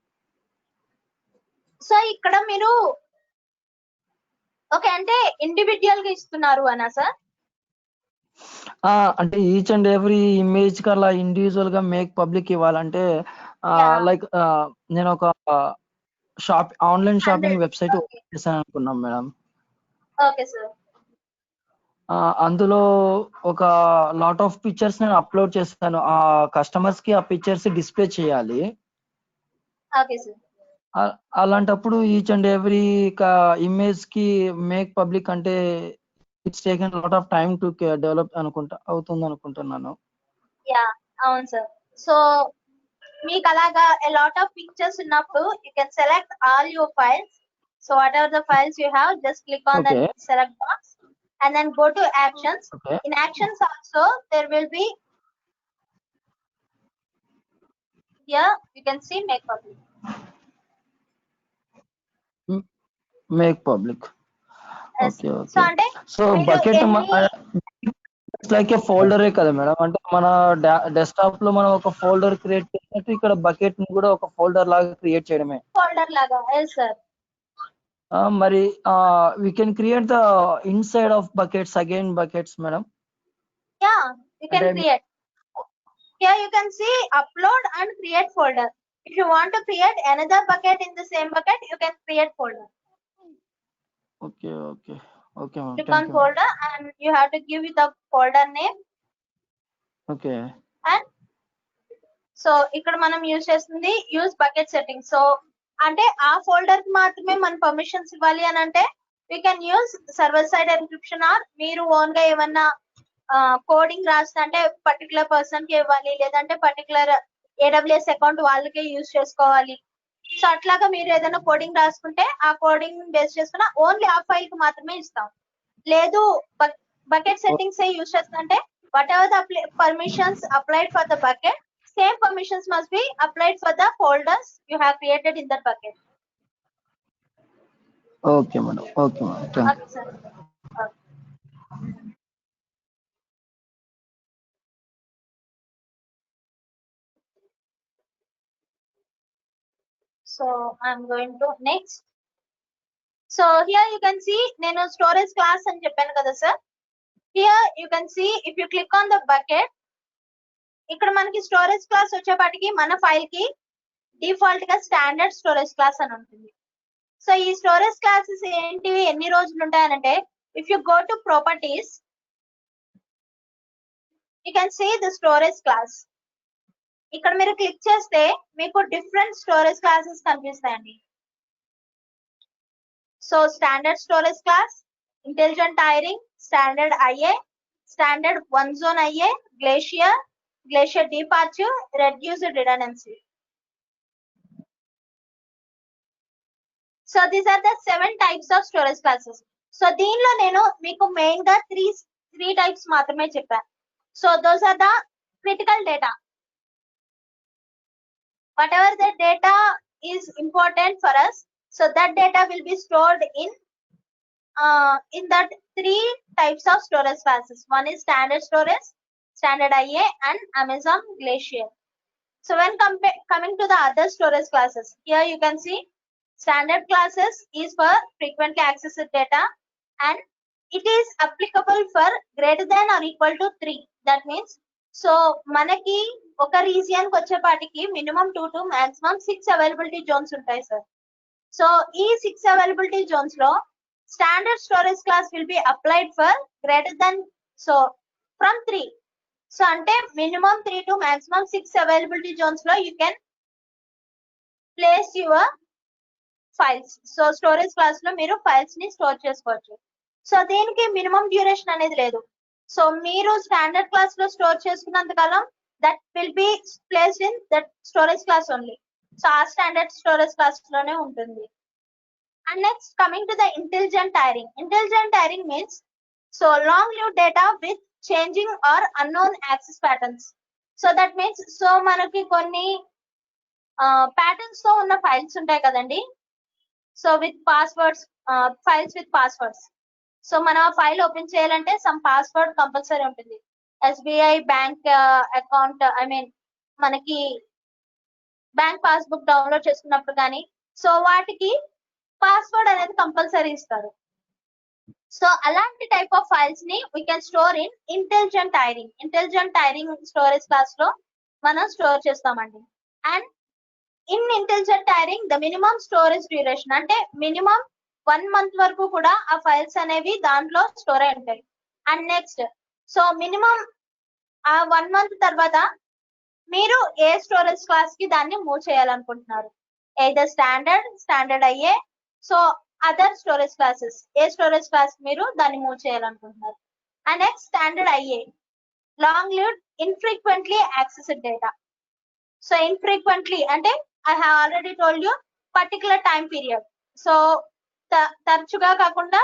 [SPEAKER 2] సో ఇక్కడ మీరు ఓకే అంటే ఇండివిడ్యువల్ గా ఇస్తున్నారు అనా సార్?
[SPEAKER 3] అంటే ఈచ్ అండ్ ఎవ్రీ ఇమేజ్ కి అలా ఇండివిజువల్ గా మేక్ పబ్లిక్ ఇవ్వాలంటే లైక్ నేను ఒక ఆన్లైన్ షాపింగ్ వెబ్సైట్ ఓపెన్ చేశాను అనుకున్నాం మేడం.
[SPEAKER 2] Okay sir.
[SPEAKER 3] అందులో ఒక లాట్ ఆఫ్ పిక్చర్స్ నేను అప్లోడ్ చేస్తాను, ఆ కస్టమర్స్ కి ఆ పిక్చర్స్ డిస్ప్లే చేయాలి.
[SPEAKER 2] Okay sir.
[SPEAKER 3] అలాంటప్పుడు ఈచ్ అండ్ ఎవ్రీ ఇమేజ్ కి మేక్ పబ్లిక్ అంటే it's taken lot of time to develop అవుతుంది అనుకుంటున్నాను.
[SPEAKER 2] యా అవును సార్. సో మీకు అలాగా a lot of pictures ఉన్నప్పుడు you can select all your files. So whatever the files you have, just click on the select box and then go to actions. In actions also there will be here you can see make public.
[SPEAKER 3] Make public. Okay okay.
[SPEAKER 2] So అంటే
[SPEAKER 3] so bucket like ఏ ఫోల్డరే కదా madam, అంటే మన desktop లో మనం ఒక folder create చేసినట్టు ఇక్కడ bucket ని కూడా ఒక ఫోల్డర్ లాగా క్రియేట్ చేయడమే.
[SPEAKER 2] ఫోల్డర్ లాగా సార్.
[SPEAKER 3] మరి we can create the inside of buckets again buckets madam.
[SPEAKER 2] Yeah, you can create. Here you can see upload and create folder. If you want to create another bucket in the same bucket, you can create folder.
[SPEAKER 3] Okay ma'am.
[SPEAKER 2] Click on folder and you have to give it the folder name.
[SPEAKER 3] Okay.
[SPEAKER 2] And so ఇక్కడ మనం use చేస్తుంది use bucket setting. So అంటే ఆ folder కి మాత్రమే మనం permissions ఇవ్వాలి అని అంటే we can use server side encryption or మీరు ఓన్ గా ఏమన్నా కోడింగ్ రాస్తే అంటే పర్టికులర్ పర్సన్ కి ఇవ్వాలి, లేదంటే పర్టికులర్ AWS అకౌంట్ వాళ్ళకే యూజ్ చేసుకోవాలి. సో అట్లాగా మీరు ఏదైనా కోడింగ్ రాసుకుంటే ఆ కోడింగ్ బేస్ చేసుకున్న ఓన్లీ ఆ ఫైల్ కి మాత్రమే ఇస్తాం. లేదు బకెట్ సెట్టింగ్స్ యూజ్ చేస్తుంటే what ever the permissions applied for the bucket, same permissions must be applied for the folders you have created in that bucket.
[SPEAKER 3] Okay madam. Thank you.
[SPEAKER 2] Okay sir. Okay. So I'm going to next. So here you can see నేను storage class అని చెప్పాను కదా sir. Here you can see if you click on the bucket, ఇక్కడ మనకి storage class వచ్చేపాటికి మన file కి default గా స్టాండర్డ్ స్టోరేజ్ క్లాస్ అని ఉంటుంది. సో ఈ స్టోరేజ్ క్లాసెస్ ఏంటివి, ఎన్ని రోజులు ఉంటాయనంటే, if you go to properties you can see the storage class. ఇక్కడ మీరు క్లిక్ చేస్తే మీకు డిఫరెంట్ స్టోరేజ్ క్లాసెస్ కనిపిస్తాయండి. So standard storage class, intelligent tiering, standard IA, standard one zone IA, glacier, glacier departure, reduced redundancy. So these are the 7 types of storage classes. So దీనిలో నేను మీకు main గా three types మాత్రమే చెప్పాను. So those are the critical data. Whatever the data is important for us, so that data will be stored in that 3 types of storage classes. One is standard storage, standard IA, and Amazon Glacier. So when coming to the other storage classes, here you can see standard classes is for frequently accessed data, and it is applicable for greater than or equal to 3. That means so మనకి ఒక region కి వచ్చేపాటికి minimum 2 to maximum 6 availability zones ఉంటాయి sir. So ఈ 6 availability zones లో standard storage class will be applied for greater than so from 3. So అంటే minimum 3 to maximum 6 availability zones లో you can place your files. So storage class లో మీరు files ని store చేసుకోవచ్చు. So దీనికి minimum duration అనేది లేదు. సో మీరు స్టాండర్డ్ క్లాస్ లో స్టోర్ చేసుకున్నంత కాలం that will be placed in that storage class only. So ఆ స్టాండర్డ్ స్టోరేజ్ క్లాస్ లోనే ఉంటుంది. And next coming to the intelligent tiering. Intelligent tiering means so long live data with changing or unknown access patterns. So that means so మనకి కొన్ని patterns తో ఉన్న files ఉంటాయి కదండి. So with passwords, files with passwords. So మనం ఆ file open చేయాలంటే some password compulsory ఉంటుంది. SBI bank account, I mean మనకి బ్యాంక్ పాస్బుక్ డౌన్లోడ్ చేసుకున్నప్పుడు కానీ సో వాటికి పాస్వర్డ్ అనేది కంపల్సరీ ఇస్తారు. సో అలాంటి టైప్ ఆఫ్ ఫైల్స్ ని we can store in intelligent tiering. Intelligent tiering storage class లో మనం స్టోర్ చేస్తామండి. And in intelligent tiering the minimum storage duration అంటే మినిమం 1 month వరకు కూడా ఆ ఫైల్స్ అనేవి దాంట్లో స్టోర్ అయి ఉంటాయి. అండ్ నెక్స్ట్ సో మినిమం ఆ 1 month తర్వాత మీరు ఏ స్టోరేజ్ క్లాస్ కి దాన్ని మూవ్ చేయాలనుకుంటున్నారు, either standard IA, so other storage classes ఏ స్టోరేజ్ క్లాస్ మీరు దాన్ని మూవ్ చేయాలనుకుంటున్నారు. And next standard IA long lived infrequently accessed data. So infrequently అంటే I have already told you particular time period. So తరచుగా కాకుండా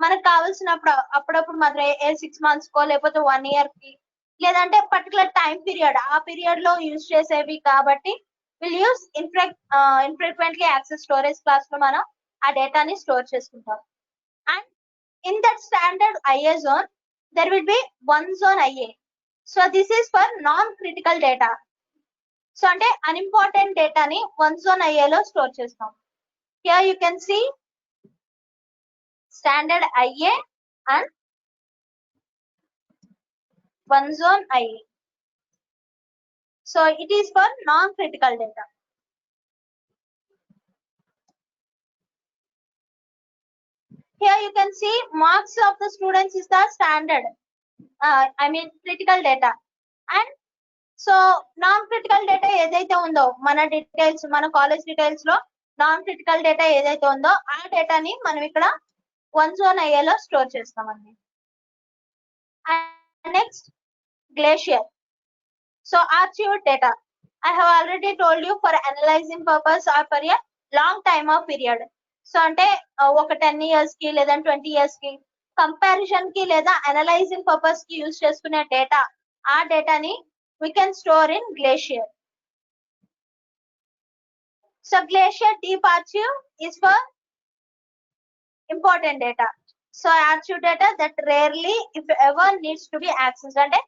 [SPEAKER 2] మనకు కావాల్సినప్పుడు అప్పుడప్పుడు మాత్రం ఏ 6 months కో లేకపోతే 1 year కి లేదంటే పర్టికులర్ టైం పీరియడ్ ఆ పీరియడ్ లో యూజ్ చేసేవి కాబట్టి will use infrequently access storage class లో మనం ఆ డేటాని స్టోర్ చేసుకుంటాం. And in that standard IA zone there will be one zone IA. So this is for non critical data. So అంటే అన్ఇంపార్టెంట్ డేటాని వన్ జోన్ ఐఏలో స్టోర్ చేస్తాం. Here you can see standard IA and one zone IA. So it is for non-critical data. Here you can see marks of the students is the standard, I mean critical data. And so non-critical data ఏదైతే ఉందో మన details, మన college details లో non critical data ఏదైతే ఉందో ఆ డేటాని మనం ఇక్కడ వన్ జోన్ ఐఏలో స్టోర్ చేస్తామండి. Next glacier. So archived data I have already told you for analysing purpose or for a long time of period. So అంటే ఒక 10 years కి లేదా 20 years కి కంపారిజన్ కి లేదా అనలైజింగ్ పర్పస్ కి యూజ్ చేసుకునే డేటా, ఆ డేటాని we can store in Glacier. So Glacier Deep Archive is for important data. So archive data that rarely if ever needs to be accessed. అంటే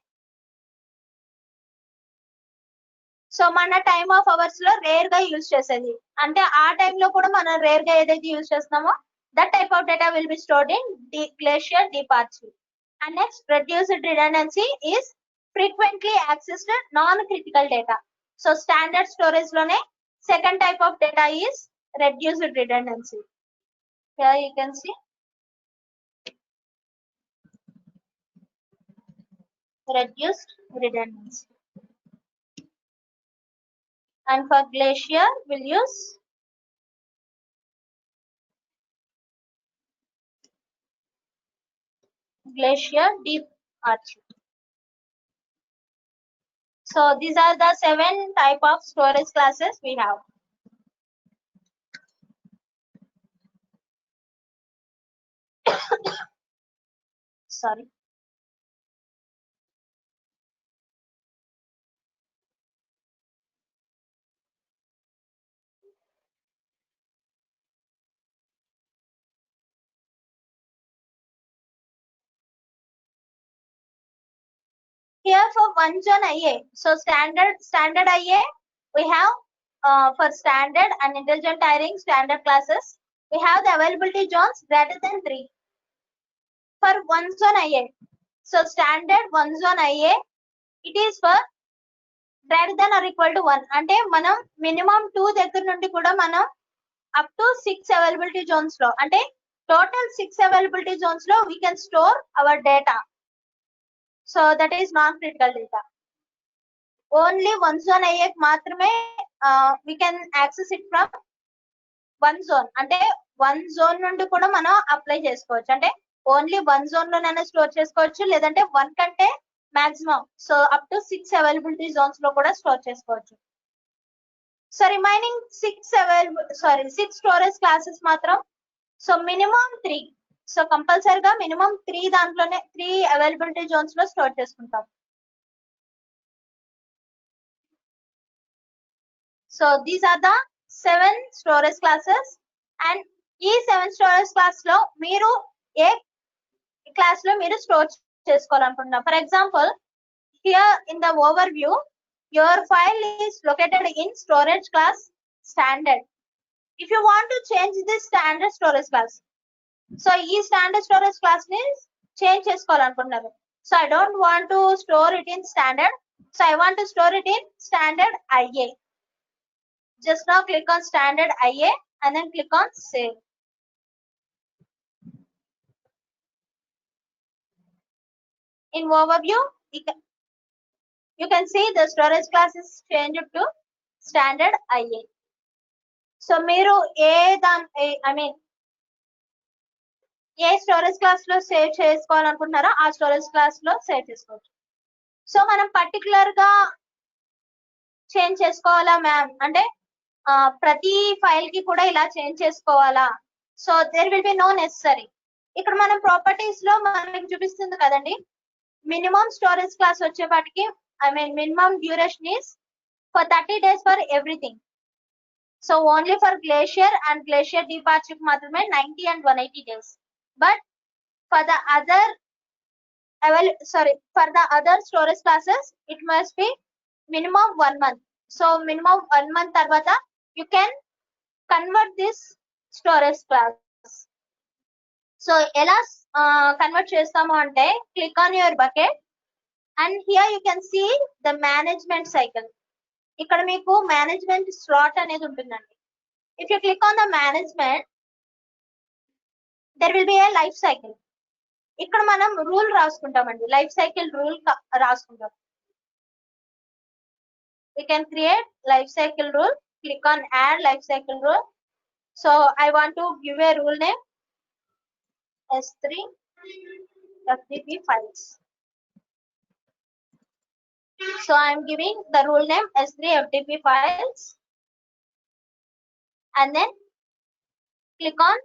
[SPEAKER 2] సో మన time of hours లో rare గా use చేసేది, అంటే ఆ టైంలో కూడా మనం రేర్ గా ఏదైతే యూజ్ చేస్తున్నామో that type of data will be stored in glacier deep archive. And next reduced redundancy is frequently accessed non critical data. So standard storage లోనే second type of data is reduced redundancy. Here you can see reduced redundancy. And for glacier we'll use glacier deep archive. So these are the 7 type of storage classes we have. Sorry. Here for one zone IA, so standard IA we have for standard and intelligent tiering standard classes we have the availability zones greater than 3 for one zone IA. So standard one zone IA it is for greater than or equal to 1, అంటే మనం minimum 2 దగ్గర నుండి కూడా మనం up to 6 availability zones లో, అంటే total 6 availability zones లో we can store our data. So that is non-critical data. Only one zone IA మాత్రమే we can access it from one zone, అంటే one zone నుండి కూడా మనం అప్లై చేసుకోవచ్చు, అంటే ఓన్లీ వన్ జోన్ లోనైనా స్టోర్ చేసుకోవచ్చు, లేదంటే 1 కంటే maximum so up to 6 availability zones లో కూడా స్టోర్ చేసుకోవచ్చు. సో రిమైనింగ్ 6 స్టోరేజ్ క్లాసెస్ మాత్రం సో మినిమం 3, సో కంపల్సరీగా మినిమం 3 దాంట్లోనే 3 అవైలబిలిటీ జోన్స్ లో స్టోర్ చేసుకుంటాం. So these are the 7 storage classes. And ఈ 7 స్టోరేజ్ క్లాస్ లో మీరు ఏ క్లాస్ లో మీరు స్టోర్ చేసుకోవాలనుకుంటున్నారు. For example here in the overview your file is located in storage class standard. If you want to change this standard storage class, so ఈ standard storage class ని change చేసుకోవాలనుకుంటున్నారు. So I don't want to store it in standard, so I want to store it in standard IA. Just now click on standard IA and then click on save. In overview you can see the storage class is changed to standard IA. So మీరు ఏ storage class లో save చేసుకోవాలనుకుంటున్నారో ఆ storage class లో save చేసుకోవచ్చు. So మనం particular గా change చేసుకోవాలా మ్యామ్ అంటే ప్రతి ఫైల్ కి కూడా ఇలా చేంజ్ చేసుకోవాలా, so there will be no necessary. ఇక్కడ మనం ప్రాపర్టీస్ లో మనకి చూపిస్తుంది కదండి, మినిమం స్టోరేజ్ క్లాస్ వచ్చేపాటికి minimum duration is for 30 days for everything. So only for Glacier and Glacier deep archive మాత్రమే 90 and 180 days. But for the other storage classes it must be minimum 1 month. So minimum 1 month తర్వాత you can convert this storage class. So ఎలా convert చేస్తాము అంటే click on your bucket and here you can see the management cycle. ఇక్కడ మీకు management slot అనేది ఉంటుందండి. if you click on the management there will be a life cycle. ఇక్కడ మనం rule రాసుకుంటామండి, life cycle rule రాసుకుంటాం. we can create life cycle rule. Click on add life cycle rule. So I want to give a rule name S3 FTP files. So I am giving the rule name S3 FTP files and then click on.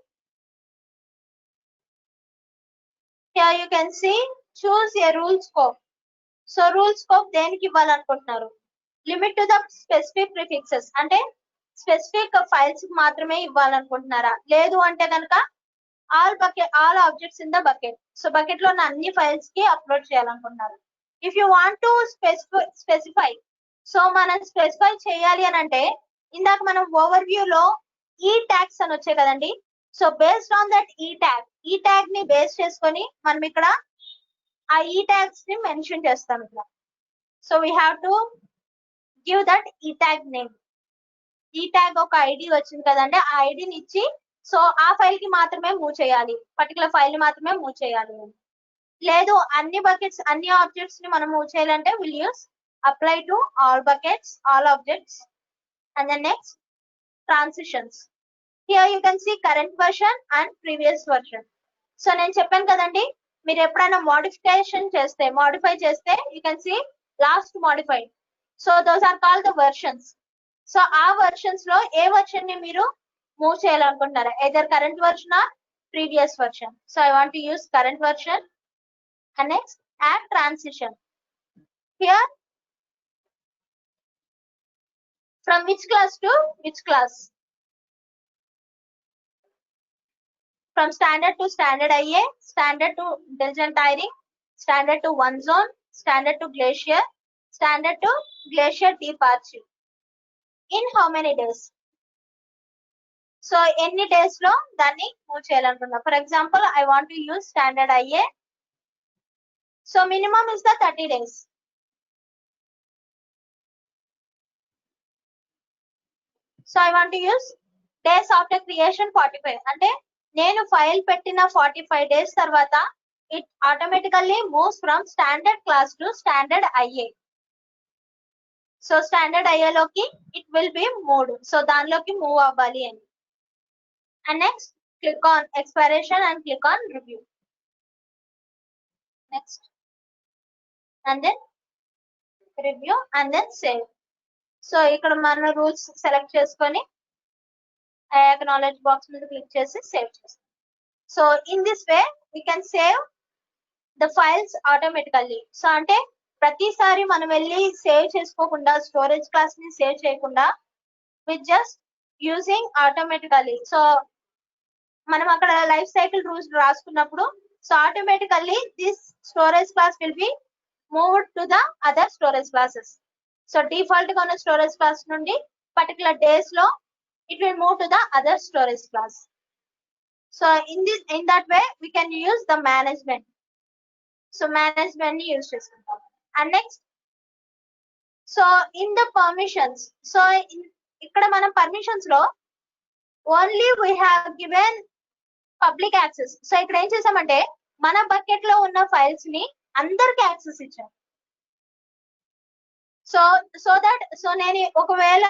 [SPEAKER 2] Here you can see choose a rule scope. So rule scope దేనికి ఇవ్వాలనుకుంటున్నారు, limit to the specific prefixes అంటే specific files మాత్రమే ఇవ్వాలనుకుంటున్నారా, లేదు అంటే కనుక all objects in the bucket, so bucket లో ఉన్న అన్ని ఫైల్స్ కి అప్లోడ్ చేయాలనుకుంటున్నారు. If you want to specify so మనం స్పెసిఫై చేయాలి అని అంటే ఇందాక మనం ఓవర్ వ్యూ లో ఈ ట్యాగ్స్ అని వచ్చాయి కదండి. సో బేస్డ్ ఆన్ దట్ ఈ ట్యాగ్ ని బేస్ చేసుకొని మనం ఇక్కడ ఆ ఈ ట్యాగ్స్ ని మెన్షన్ చేస్తాం ఇక్కడ. So we have to give that ఈ ట్యాగ్ నేమ్. ఈ ట్యాగ్ ఒక ఐడి వచ్చింది కదండి, ఆ ఐడిని ఇచ్చి సో ఆ ఫైల్ కి మాత్రమే మూవ్ చేయాలి, పర్టికులర్ ఫైల్ ని మాత్రమే మూవ్ చేయాలి. లేదు అన్ని బకెట్స్ అన్ని ఆబ్జెక్ట్స్ ని మనం మూవ్ చేయాలంటే will use apply to all buckets all objects and then next transitions. Here you can see current version and previous version. So నేను చెప్పాను కదండి, మీరు ఎప్పుడైనా మోడిఫై చేస్తే you can see last modified. So those are called the versions. So ఆ versions లో ఏ version ని మీరు మూవ్ చేయాలనుకుంటున్నారా, either current version or previous version. So I want to use current version and next add transition. Here from which class to which class, from standard to standard IA, standard to intelligent tiring, standard to one zone, standard to glacier, standard to glacier deep archive. In how many days? So any days lo danni move cheyalantunna. For example, I want to use standard IA. So minimum is the 30 days. So I want to use days after creation 45. అంటే నేను file పెట్టిన 45 days తర్వాత it automatically moves from standard class to standard IA. So standard IA లోకి it will be moved. So దానిలోకి move అవ్వాలి అని. And next click on expiration and click on review. Next. And then review and then save. So ఇక్కడ మన rules select చేసుకొని acknowledge box మీద click చేసి save చేస్తాం. So in this way we can save the files automatically. So అంటే ప్రతిసారి మనం వెళ్ళి సేవ్ చేసుకోకుండా స్టోరేజ్ క్లాస్ ని సేవ్ చేయకుండా with just using automatically. So మనం అక్కడ లైఫ్ సైకిల్ రూల్స్ రాసుకున్నప్పుడు so automatically this storage class will be moved to the other storage classes. So default గా ఉన్న స్టోరేజ్ క్లాస్ నుండి పర్టికులర్ డేస్ లో it will move to the other storage class. So in that way we can use the management. So management ని use చేసుకుంటాం. And next so in the permissions. So ఇక్కడ మనం permissions లో only we have given public access. So ఇక్కడ ఏం చేసామంటే మన bucket లో ఉన్న ఫైల్స్ ని అందరికి యాక్సెస్ ఇచ్చాం. సో నేను ఒకవేళ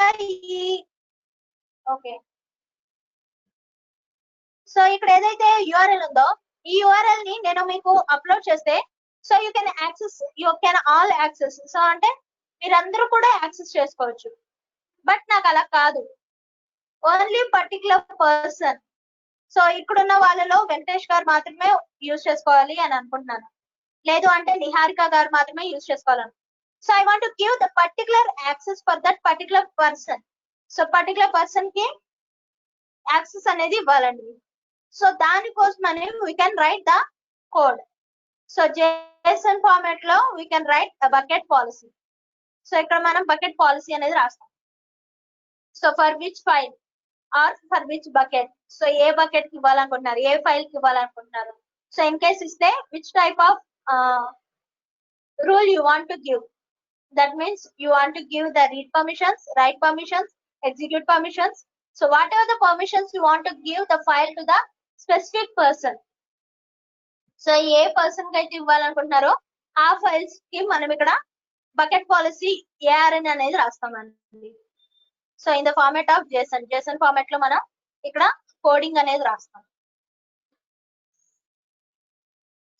[SPEAKER 2] ఓకే సో ఇక్కడ ఏదైతే యూఆర్ఎల్ ఉందో ఈ యూఆర్ఎల్ ని నేను మీకు అప్లోడ్ చేస్తే so you can all access. So అంటే మీరందరూ కూడా యాక్సెస్ చేసుకోవచ్చు. బట్ నాకు అలా కాదు, ఓన్లీ పర్టికులర్ పర్సన్. సో ఇక్కడున్న వాళ్ళలో వెంకటేష్ గారు మాత్రమే యూజ్ చేసుకోవాలి అని అనుకుంటున్నాను, లేదు అంటే నిహారిక గారు మాత్రమే యూజ్ చేసుకోవాలను. So I want to give the particular access for that particular person. So particular person కి యాక్సెస్ అనేది ఇవ్వాలండి. సో దానికోసం అనేది we can write the code. So JSON format లో we can write the bucket policy. So ఇక్కడ మనం bucket policy అనేది రాస్తాం. So for which file or for which bucket. So ఏ బకెట్ కి ఇవ్వాలనుకుంటున్నారు, ఏ ఫైల్ కి ఇవ్వాలనుకుంటున్నారు. సో ఇన్ కేస్ ఇస్తే which type of rule you want to give. That means you want to give the read permissions, write permissions, execute permissions. So whatever the permissions you want to give the file to the specific person. So A person కి అయితే ఇవ్వాలనుకుంటున్నారో ఆ files కి మనం ఇక్కడ bucket policy ARN అనేది రాస్తామండి. So in the format of JSON format లో మనం ఇక్కడ కోడింగ్ అనేది రాస్తాం.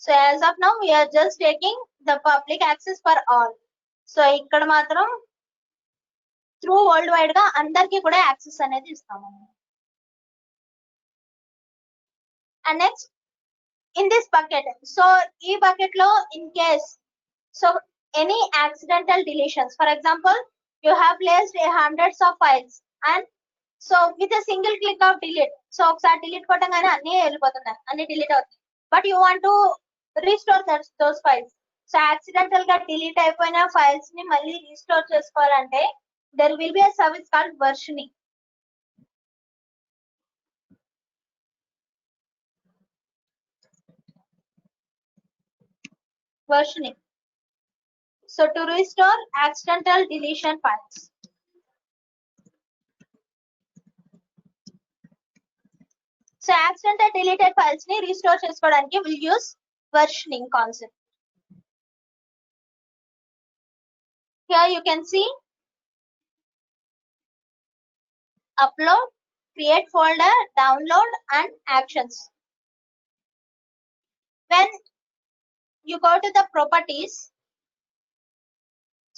[SPEAKER 2] So as of now we are just taking the public access for all. So ఇక్కడ మాత్రం త్రూ వరల్డ్ వైడ్ గా అందరికి కూడా యాక్సెస్ అనేది ఇస్తాము. And next in this bucket. So ఈ బకెట్ లో in case so any accidental deletions, for example you have placed hundreds of files and so with a single click of delete. So ఒకసారి delete కొట్టగానే అన్ని వెళ్ళిపోతున్నాయి, అన్ని delete అవుతాయి. But you want to restore those files. So accidental గా delete అయిపోయిన files ని మళ్ళీ రీస్టోర్ చేసుకోవాలంటే there will be a service called versioning. Versioning. So to restore accidental deletion files. So accidental deleted files ni restore chesukodaniki we'll use versioning concept. Here you can see upload, create folder, download and actions. When you go to the properties,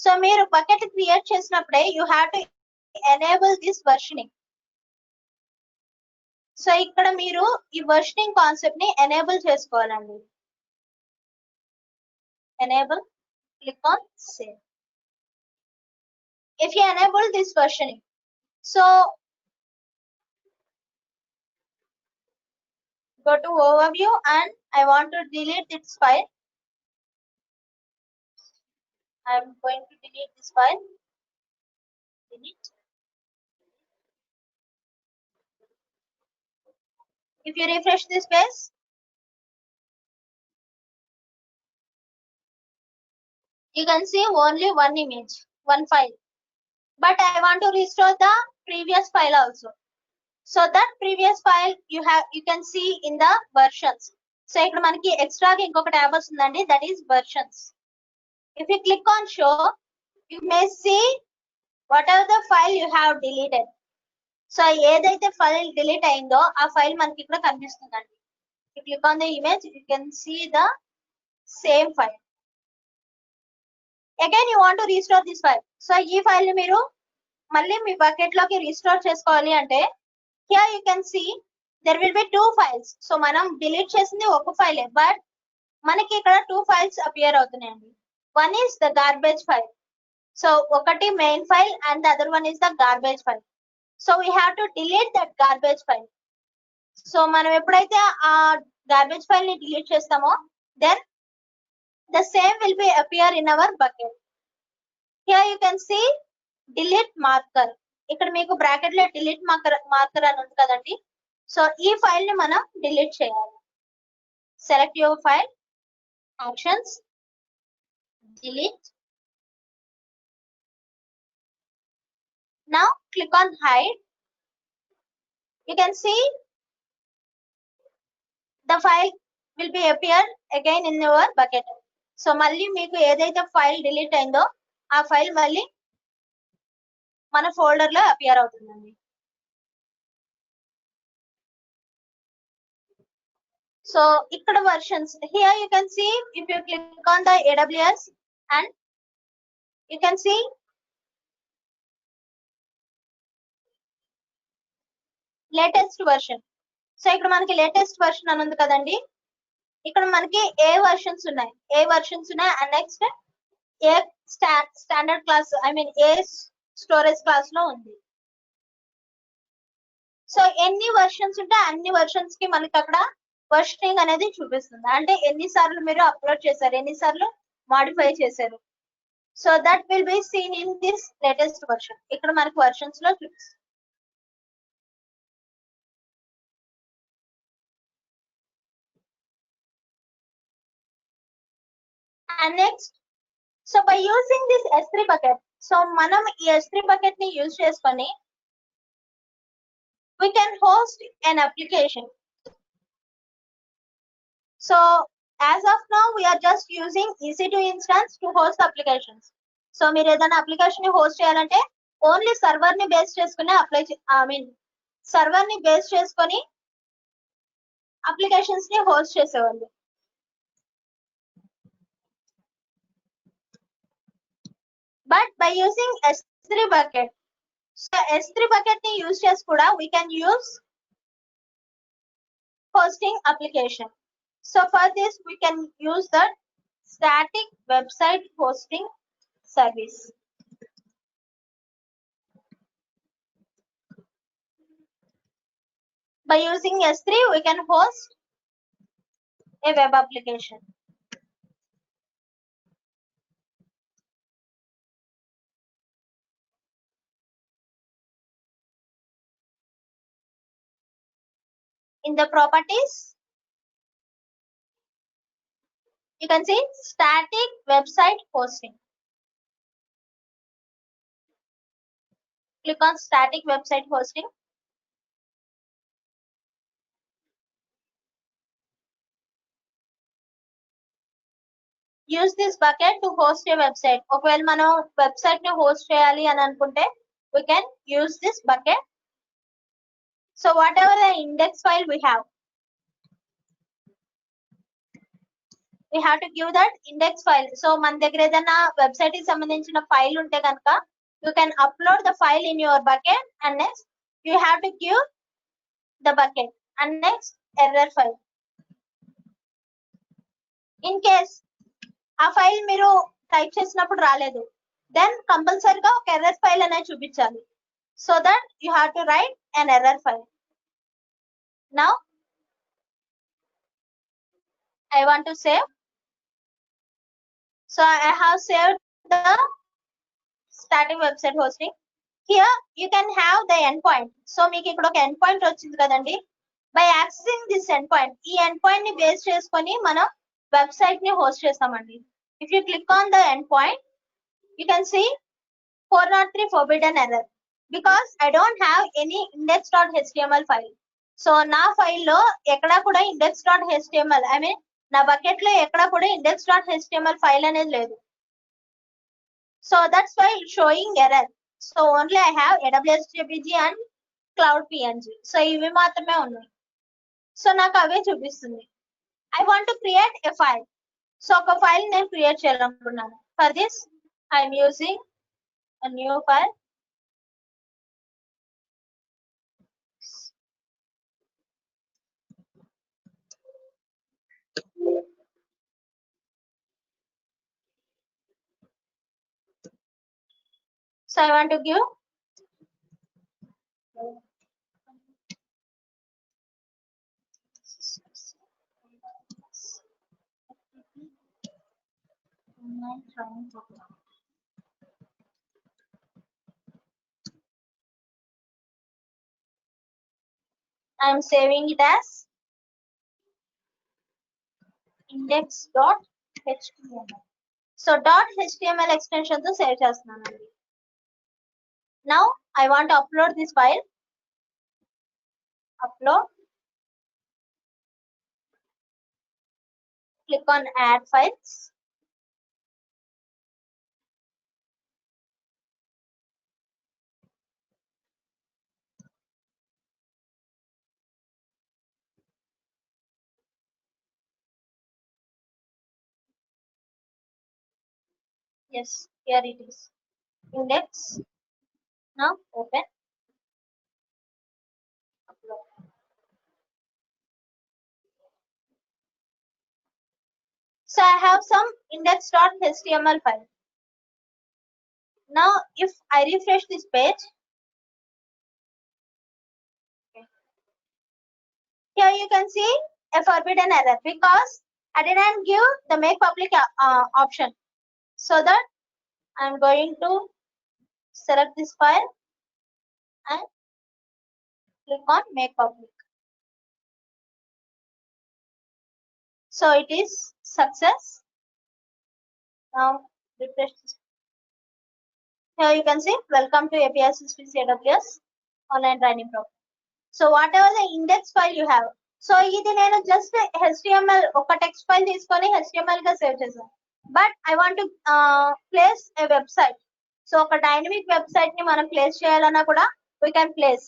[SPEAKER 2] so మీరు bucket create చేసినప్పుడే you have to enable this versioning. So ఇక్కడ మీరు ఈ versioning concept ని enable చేసుకోవాలండి. Enable, click on save. If you enable this versioning, so go to overview and I want to delete this file. I am going to delete this file. Delete. If you refresh this page, you can see only one image, one file. But I want to restore the previous file also. So that previous file you can see in the versions. So ఇక్కడ మనకి extra గా ఇంకొక tab వస్తుందండి, that is versions. If you click on show, you may see whatever the file you have deleted. So ఏదైతే file delete అయిందో ఆ file మనకి ఇక్కడ కనిపిస్తుందండి. You click on the image, you can see the same file. Again you want to restore this file. So ఈ file ని మీరు మళ్ళీ మీ బకెట్ లోకి రీస్టోర్ చేసుకోవాలి అంటే here you can see there will be two files. So మనం delete చేసింది ఒక ఫైలే, బట్ మనకి ఇక్కడ two files అపియర్ అవుతున్నాయండి. One is the garbage file. So ఒకటి main file and the other one is the garbage file. So we have to delete that garbage file. So మనం ఎప్పుడైతే ఆ garbage file ని delete చేస్తామో then the same will be appear in our bucket. Here you can see delete marker. ఇక్కడ మీకు bracket లో delete marker అని ఉంది కదండి. సో ఈ ఫైల్ ని మనం delete చేయాలి. Select your file, actions, delete. Now click on hide. You can see the file will be appear again in your bucket. So మళ్ళీ మీకు ఏదైతే ఫైల్ డిలీట్ అయిందో ఆ ఫైల్ మళ్ళీ మన ఫోల్డర్ లో అపియర్ అవుతుందండి. సో ఇక్కడ versions, here you can see if you click on the AWS and you can see latest version. So ఇక్కడ మనకి లేటెస్ట్ వర్షన్ అని ఉంది కదండి, ఇక్కడ మనకి ఏ వర్షన్స్ ఉన్నాయి అండ్ నెక్స్ట్ ఏ స్టాండర్డ్ క్లాస్ ఏ స్టోరేజ్ క్లాస్ లో ఉంది. సో ఎన్ని వర్షన్స్ ఉంటే అన్ని వర్షన్స్ కి మనకి అక్కడ వర్షనింగ్ అనేది చూపిస్తుంది, అంటే ఎన్నిసార్లు మీరు అప్లోడ్ చేశారు, ఎన్నిసార్లు మాడిఫై చేశారు. So that will be seen in this latest version. ఇక్కడ మనకి వర్షన్స్ లో చూపిస్తుంది. And next, so by using this S3 bucket, so మనం ఈ S3 bucket ని యూజ్ చేసుకొని we can host an application. So as of now we are just using EC2 instance to host applications. So మీరు ఏదైనా application ని host చేయాలంటే only server ని base చేసుకుని సర్వర్ ని బేస్ చేసుకొని అప్లికేషన్స్ ని హోస్ట్ చేసేవాళ్ళు. But by using S3 bucket, so S3 bucket ni use chesi kuda we can use hosting application. So for this we can use the static website hosting service. By using S3 we can host a web application. in the properties, you can see static website hosting. Click on static website hosting. Use this bucket to host a website. ఒకవేళ మనం website ని host చేయాలి అని అనుకుంటే we can use this bucket. So whatever the index file we have to give that index file. So మన దగ్గర ఏదైనా website కి సంబంధించిన ఫైల్ ఉంటే కనుక you can upload the file in your bucket, and next you have to give the bucket, and next error file. In case ఆ file మీరు type చేసినప్పుడు రాలేదు, దెన్ కంపల్సరీగా ఒక ఎర్రర్ ఫైల్ అనేది చూపించాలి. So that you have to right an error file. Now I want to save. So I have saved the static website hosting. Here you can have the endpoint. So మీకు ఇక్కడ ఒక endpoint వచ్చింది కదండి. By accessing this endpoint, ఈ endpoint ని base చేసుకొని మనం website ని హోస్ట్ చేస్తామండి. If you click on the endpoint, you can see 403 forbidden error because I don't have any index.html file. So నా ఫైల్లో ఎక్కడా కూడా index.html, ఐ మీన్ నా బకెట్ లో ఎక్కడా కూడా index.html ఫైల్ అనేది లేదు. So that's why showing error. So only I have AWS JPG and cloud PNG. So ఇవి మాత్రమే ఉన్నాయి. సో నాకు అవే చూపిస్తుంది. I want to create a file. So ఒక ఫైల్ నేను క్రియేట్ చేయాలనుకున్నాను. For this I'm using a new file. So I want to give I am saving it as index.html. So .html extension తో save చేస్తున్నానండి. Now I want to upload this file. Upload. Click on add files. Yes, here it is. Index. Now open. Upload. So I have some index.html file. Now if I refresh this page, here you can see a forbidden error because I didn't give the make public option. So that I'm going to select this file and click on make public. So it is success. Now refresh this. Here you can see welcome to API Systems AWS online training program. So whatever the index file you have, so ఇది నేను just HTML ఒక text file తీసుకొని HTML గా save చేశాను. But I want to place A website. So ఒక dynamic website ని మనం place చేయాలన్నా కూడా we can place.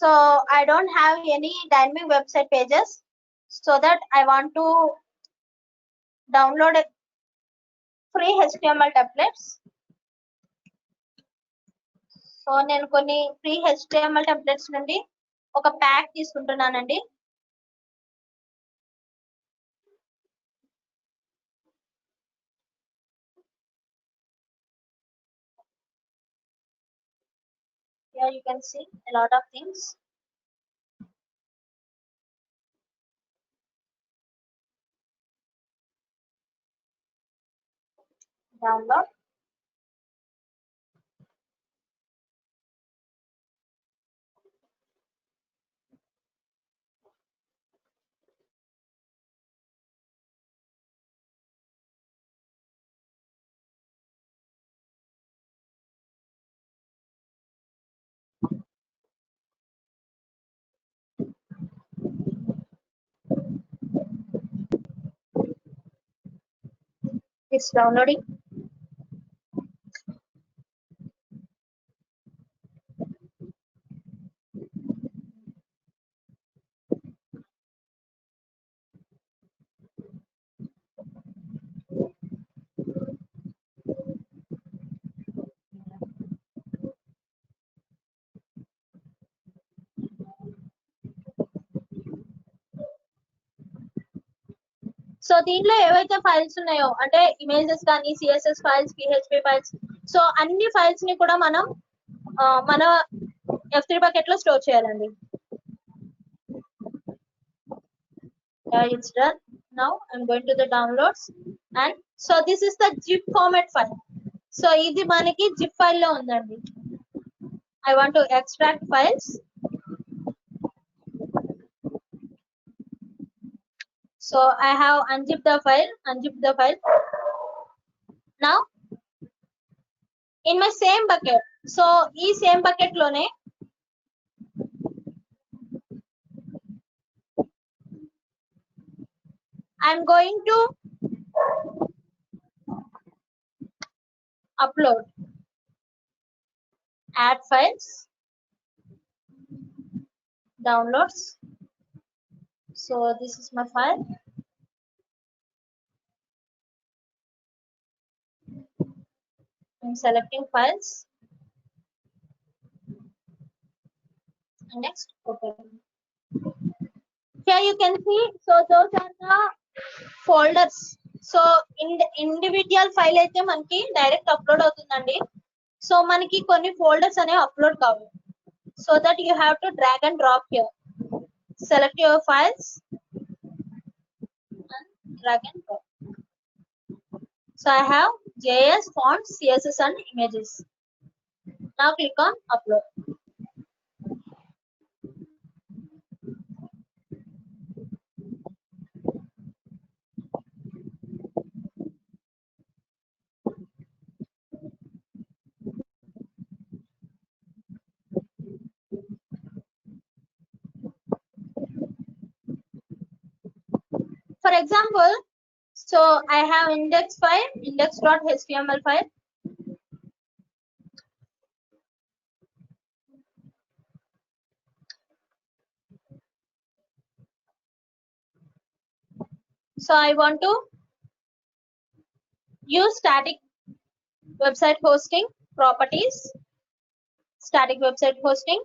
[SPEAKER 2] So I don't have any dynamic website pages, so that I want to download a free HTML templates. So నేను కొన్ని free HTML templates నుండి ఒక pack తీసుకుంటున్నానండి. Here you can see a lot of things. Download. It's downloading. So దీంట్లో ఏవైతే files ఉన్నాయో అంటే images కానీ CSS files PHP files so అన్ని ఫైల్స్ ని కూడా మనం మన F3 బకెట్ లో స్టోర్ చేయాలండి. It's done. Now I'm going to the downloads and so this is the zip format file. So ఇది మనకి zip file లో ఉందండి. I want to extract files. So I have unzipped the file. Now in my same bucket, so ee same bucket lone I'm going to upload, add files, downloads. So this is my file. I'm selecting files and next open. Here you can see, so those are the folders. So in the individual file అయితే మనకి direct upload అవుతుందండి. So మనకి కొన్ని folders అనేవి upload కావాలి. So that you have to drag and drop here. Select your files and drag and drop. So I have JS, fonts, CSS and images. Now click on upload. For example, so I have index file, index.html file. So I want to use static website hosting properties, static website hosting.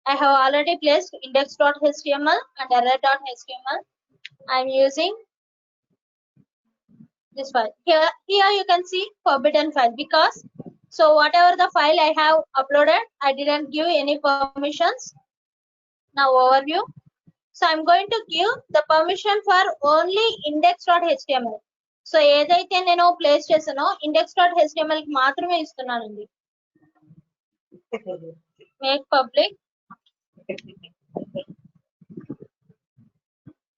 [SPEAKER 2] I have already placed index.html and error.html. I'm using this file. Here you can see forbidden file because so whatever the file I have uploaded, I didn't give any permissions. Now overview. So I'm going to give the permission for only index.html. So ఏదైతే నేను place చేసానో index.html కి మాత్రమే ఇస్తున్నానండి. Make public.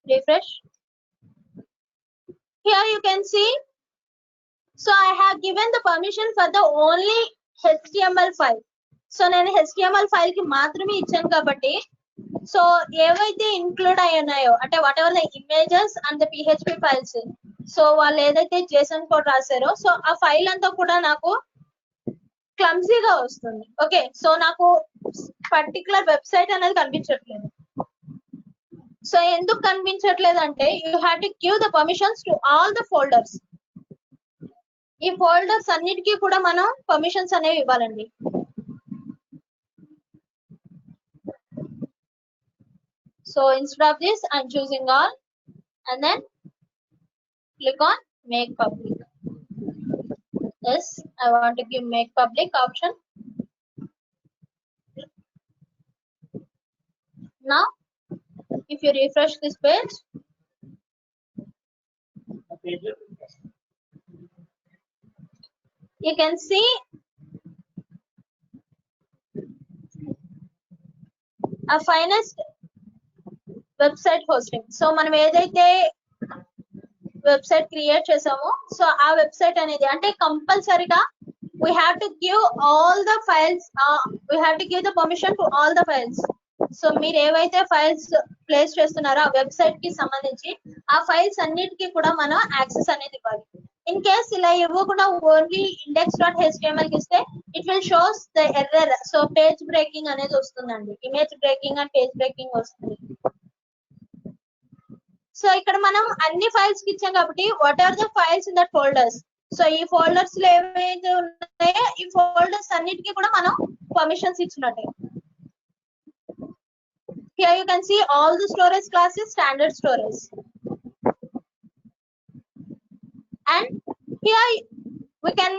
[SPEAKER 2] Refresh. Here you can see, so I have given the permission for the only HTML file. So నేను HTML file కి మాత్రమే ఇచ్చాను కాబట్టి so ఏవైతే ఇంక్లూడ్ అయి ఉన్నాయో అంటే what ever the images and the PHP files so వాళ్ళు ఏదైతే జేసన్ కోడ్ రాశారో సో ఆ ఫైల్ అంతా కూడా నాకు క్లమ్జీగా వస్తుంది. ఓకే, సో నాకు పర్టికులర్ వెబ్సైట్ అనేది కనిపించట్లేదు. సో ఎందుకు కనిపించట్లేదు అంటే you have to give the permissions to all the folders. ఈ ఫోల్డర్స్ అన్నిటికీ కూడా మనం పర్మిషన్స్ అనేవి ఇవ్వాలండి. So instead of this, I'm choosing all and then click on make public. Yes, I want to give make public option. Now, if you refresh this page, you can see a finest website hosting. So మనం ఏదైతే website create చేసామో so ఆ website అనేది అంటే కంపల్సరీగా we have to give all the files, we have to give the permission to all the files. So మీరు ఏవైతే files place చేస్తున్నారో ఆ వెబ్సైట్ కి సంబంధించి ఆ ఫైల్స్ అన్నిటికీ కూడా మనం యాక్సెస్ అనేది ఇవ్వాలి. ఇన్ కేస్ ఇలా ఇవ్వకుండా ఓన్లీ index.html కి ఇస్తే it will shows the error. So page breaking అనేది వస్తుందండి, image breaking and page breaking వస్తుంది. సో ఇక్కడ మనం అన్ని ఫైల్స్ కి ఇచ్చాం కాబట్టి what are the files in that folders. So ఈ ఫోల్డర్స్ లో ఏవైతే ఉన్నాయో ఈ ఫోల్డర్స్ అన్నిటికీ కూడా మనం పర్మిషన్స్ ఇచ్చినట్టే. Here you can see all the storage classes, standard storage. And here we can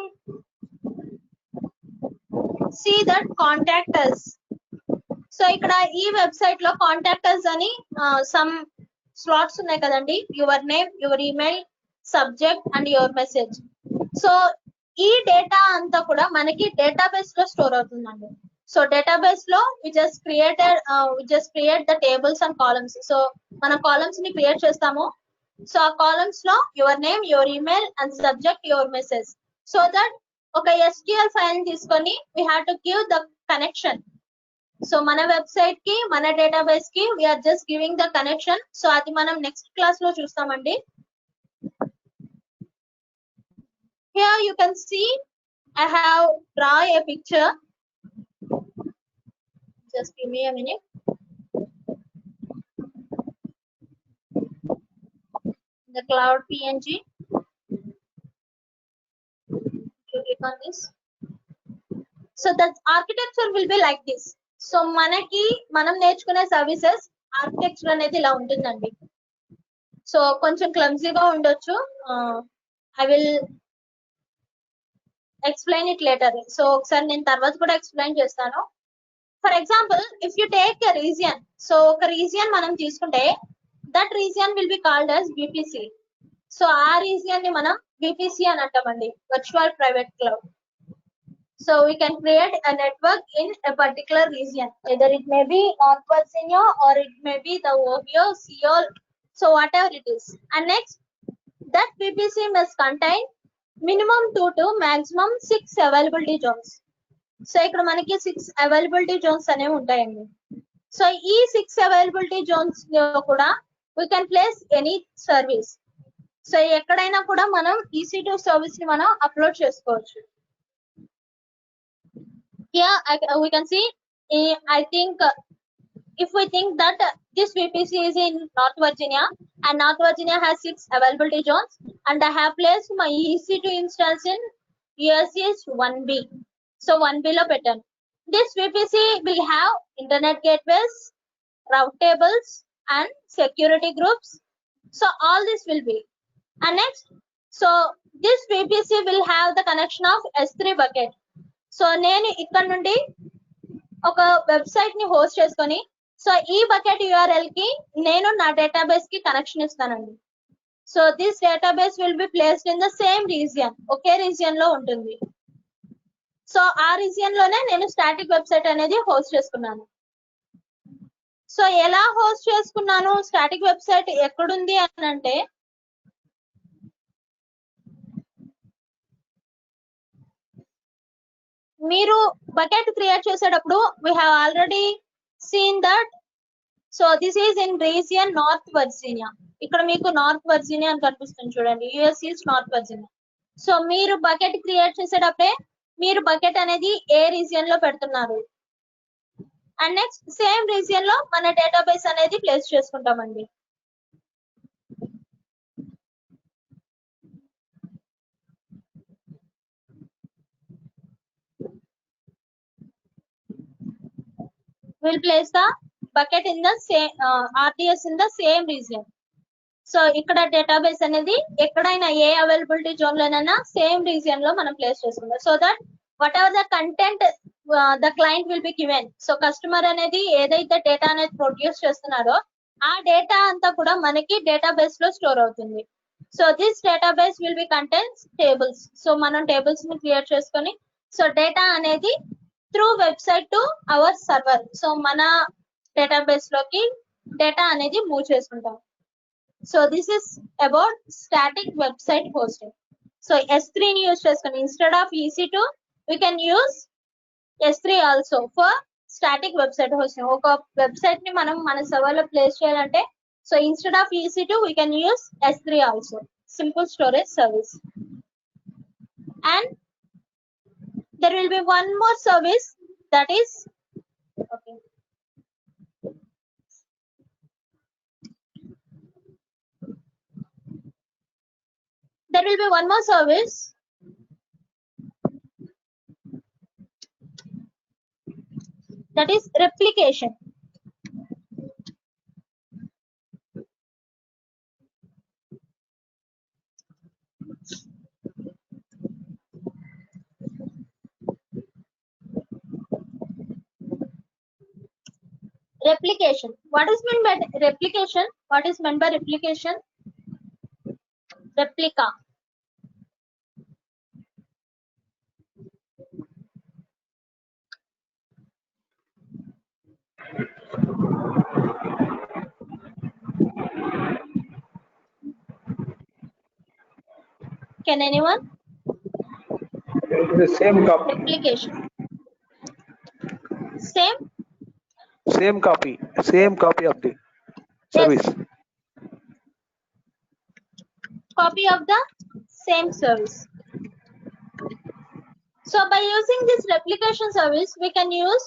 [SPEAKER 2] see that contact us. So ఇక్కడ ఈ వెబ్సైట్ లో కాంటాక్ట్ us అని సమ్ స్లాట్స్ ఉన్నాయి కదండి, your name, your email, subject and your message. So ఈ data అంతా కూడా మనకి డేటాబేస్ లో స్టోర్ అవుతుందండి. సో డేటాబేస్ లో we just create the tables and columns. So మన కాలమ్స్ ని క్రియేట్ చేస్తాము. సో ఆ కాలమ్స్ లో your name, your email and subject, your message. So that ఒక SQL ఫైల్ తీసుకొని we have to give the connection. So మన website కి మన డేటాబేస్ కి we are just giving the connection. So అది మనం నెక్స్ట్ క్లాస్ లో చూస్తామండి. Here you can see I have draw a picture. Just give me a minute. The cloud PNG. You click on this. So the architecture will be like this. So మనకి మనం నేర్చుకునే services architecture అనేది ఇలా ఉంటుందండి. So కొంచెం క్లమ్జీగా ఉండొచ్చు. I will explain it later. So ఒకసారి నేను తర్వాత కూడా ఎక్స్ప్లెయిన్ చేస్తాను. For example if you take a region, so ఒక రీజియన్ మనం తీసుకుంటే that region will be called as VPC. So ఆ రీజియన్ ని మనం VPC అని అంటామండి, virtual private cloud. So we can create a network in a particular region, either it may be North Virginia or it may be the Ohio, Seoul, so whatever it is. And next, that VPC must contain minimum 2 to maximum 6 availability zones. So ఇక్కడ మనకి 6 availability Jones అనేవి ఉంటాయండి. So ఈ 6 availability zones లో కూడా we can place any service. So ఎక్కడైనా కూడా మనం EC2 సర్వీస్ ని మనం అప్లోడ్ చేసుకోవచ్చు. Here we can see, I think if we think that this VPC is in North Virginia and North Virginia has 6 availability zones and I have placed my EC2 instance in USCS 1B. So 1B lo పెట్టాను. This VPC will have internet gateways, route tables and security groups. So all this will be. And next, so this VPC will have the connection of S3 bucket. So నేను ఇక్కడ నుండి ఒక website ని host చేసుకొని so ఈ bucket URL కి నేను నా డేటాబేస్ కి కనెక్షన్ ఇస్తానండి. So this database will be placed in the same region, okay region లో ఉంటుంది. సో ఆ రీజియన్ లోనే నేను స్టాటిక్ వెబ్సైట్ అనేది హోస్ట్ చేసుకున్నాను. సో ఎలా హోస్ట్ చేసుకున్నాను, స్టాటిక్ వెబ్సైట్ ఎక్కడుంది అని అంటే, మీరు బకెట్ క్రియేట్ చేసేటప్పుడు we have already seen that. So this is in region north Virginia. ఇక్కడ మీకు నార్త్ వర్జీనియా అని కనిపిస్తుంది చూడండి, US is north Virginia. So మీరు బకెట్ క్రియేట్ చేసేటప్పుడే మీరు బకెట్ అనేది ఏ రీజియన్ లో పెడుతున్నారు. అండ్ నెక్స్ట్ సేమ్ రీజియన్ లో మన డేటాబేస్ అనేది ప్లేస్ చేసుకుంటామండి. We'll place the bucket in the same RDS in the same region. So ఇక్కడ డేటాబేస్ అనేది ఎక్కడైనా ఏ అవైలబిలిటీ జోన్ లోనైనా సేమ్ రీజియన్ లో మనం ప్లేస్ చేసుకుందాం. So that what ever the content the client will be given. So customer అనేది ఏదైతే data అనేది ప్రొడ్యూస్ చేస్తున్నారో ఆ డేటా అంతా కూడా మనకి డేటాబేస్ లో స్టోర్ అవుతుంది. So this database will be contains tables. So మనం టేబుల్స్ ని క్రియేట్ చేసుకొని సో డేటా అనేది through website to our server, so మన డేటాబేస్ లోకి డేటా అనేది మూవ్ చేసుకుంటాం. So this is about static website hosting. So S3 ని యూజ్ చేసుకుని instead of EC2 we can use S3 also for static website hosting. ఒక website ని మనం మన సర్వర్ లో ప్లేస్ చేయాలంటే So instead of EC2, we can use S3 also, simple storage service. And there will be one more service, that is, okay, there will be one more service, that is replication. Replication. What is meant by replication? What is meant by replication? Replica. Can anyone?
[SPEAKER 4] It is the same copy.
[SPEAKER 2] Replication. Same?
[SPEAKER 4] Same copy of the service.
[SPEAKER 2] Yes. Copy of the same service. So by using this replication service, we can use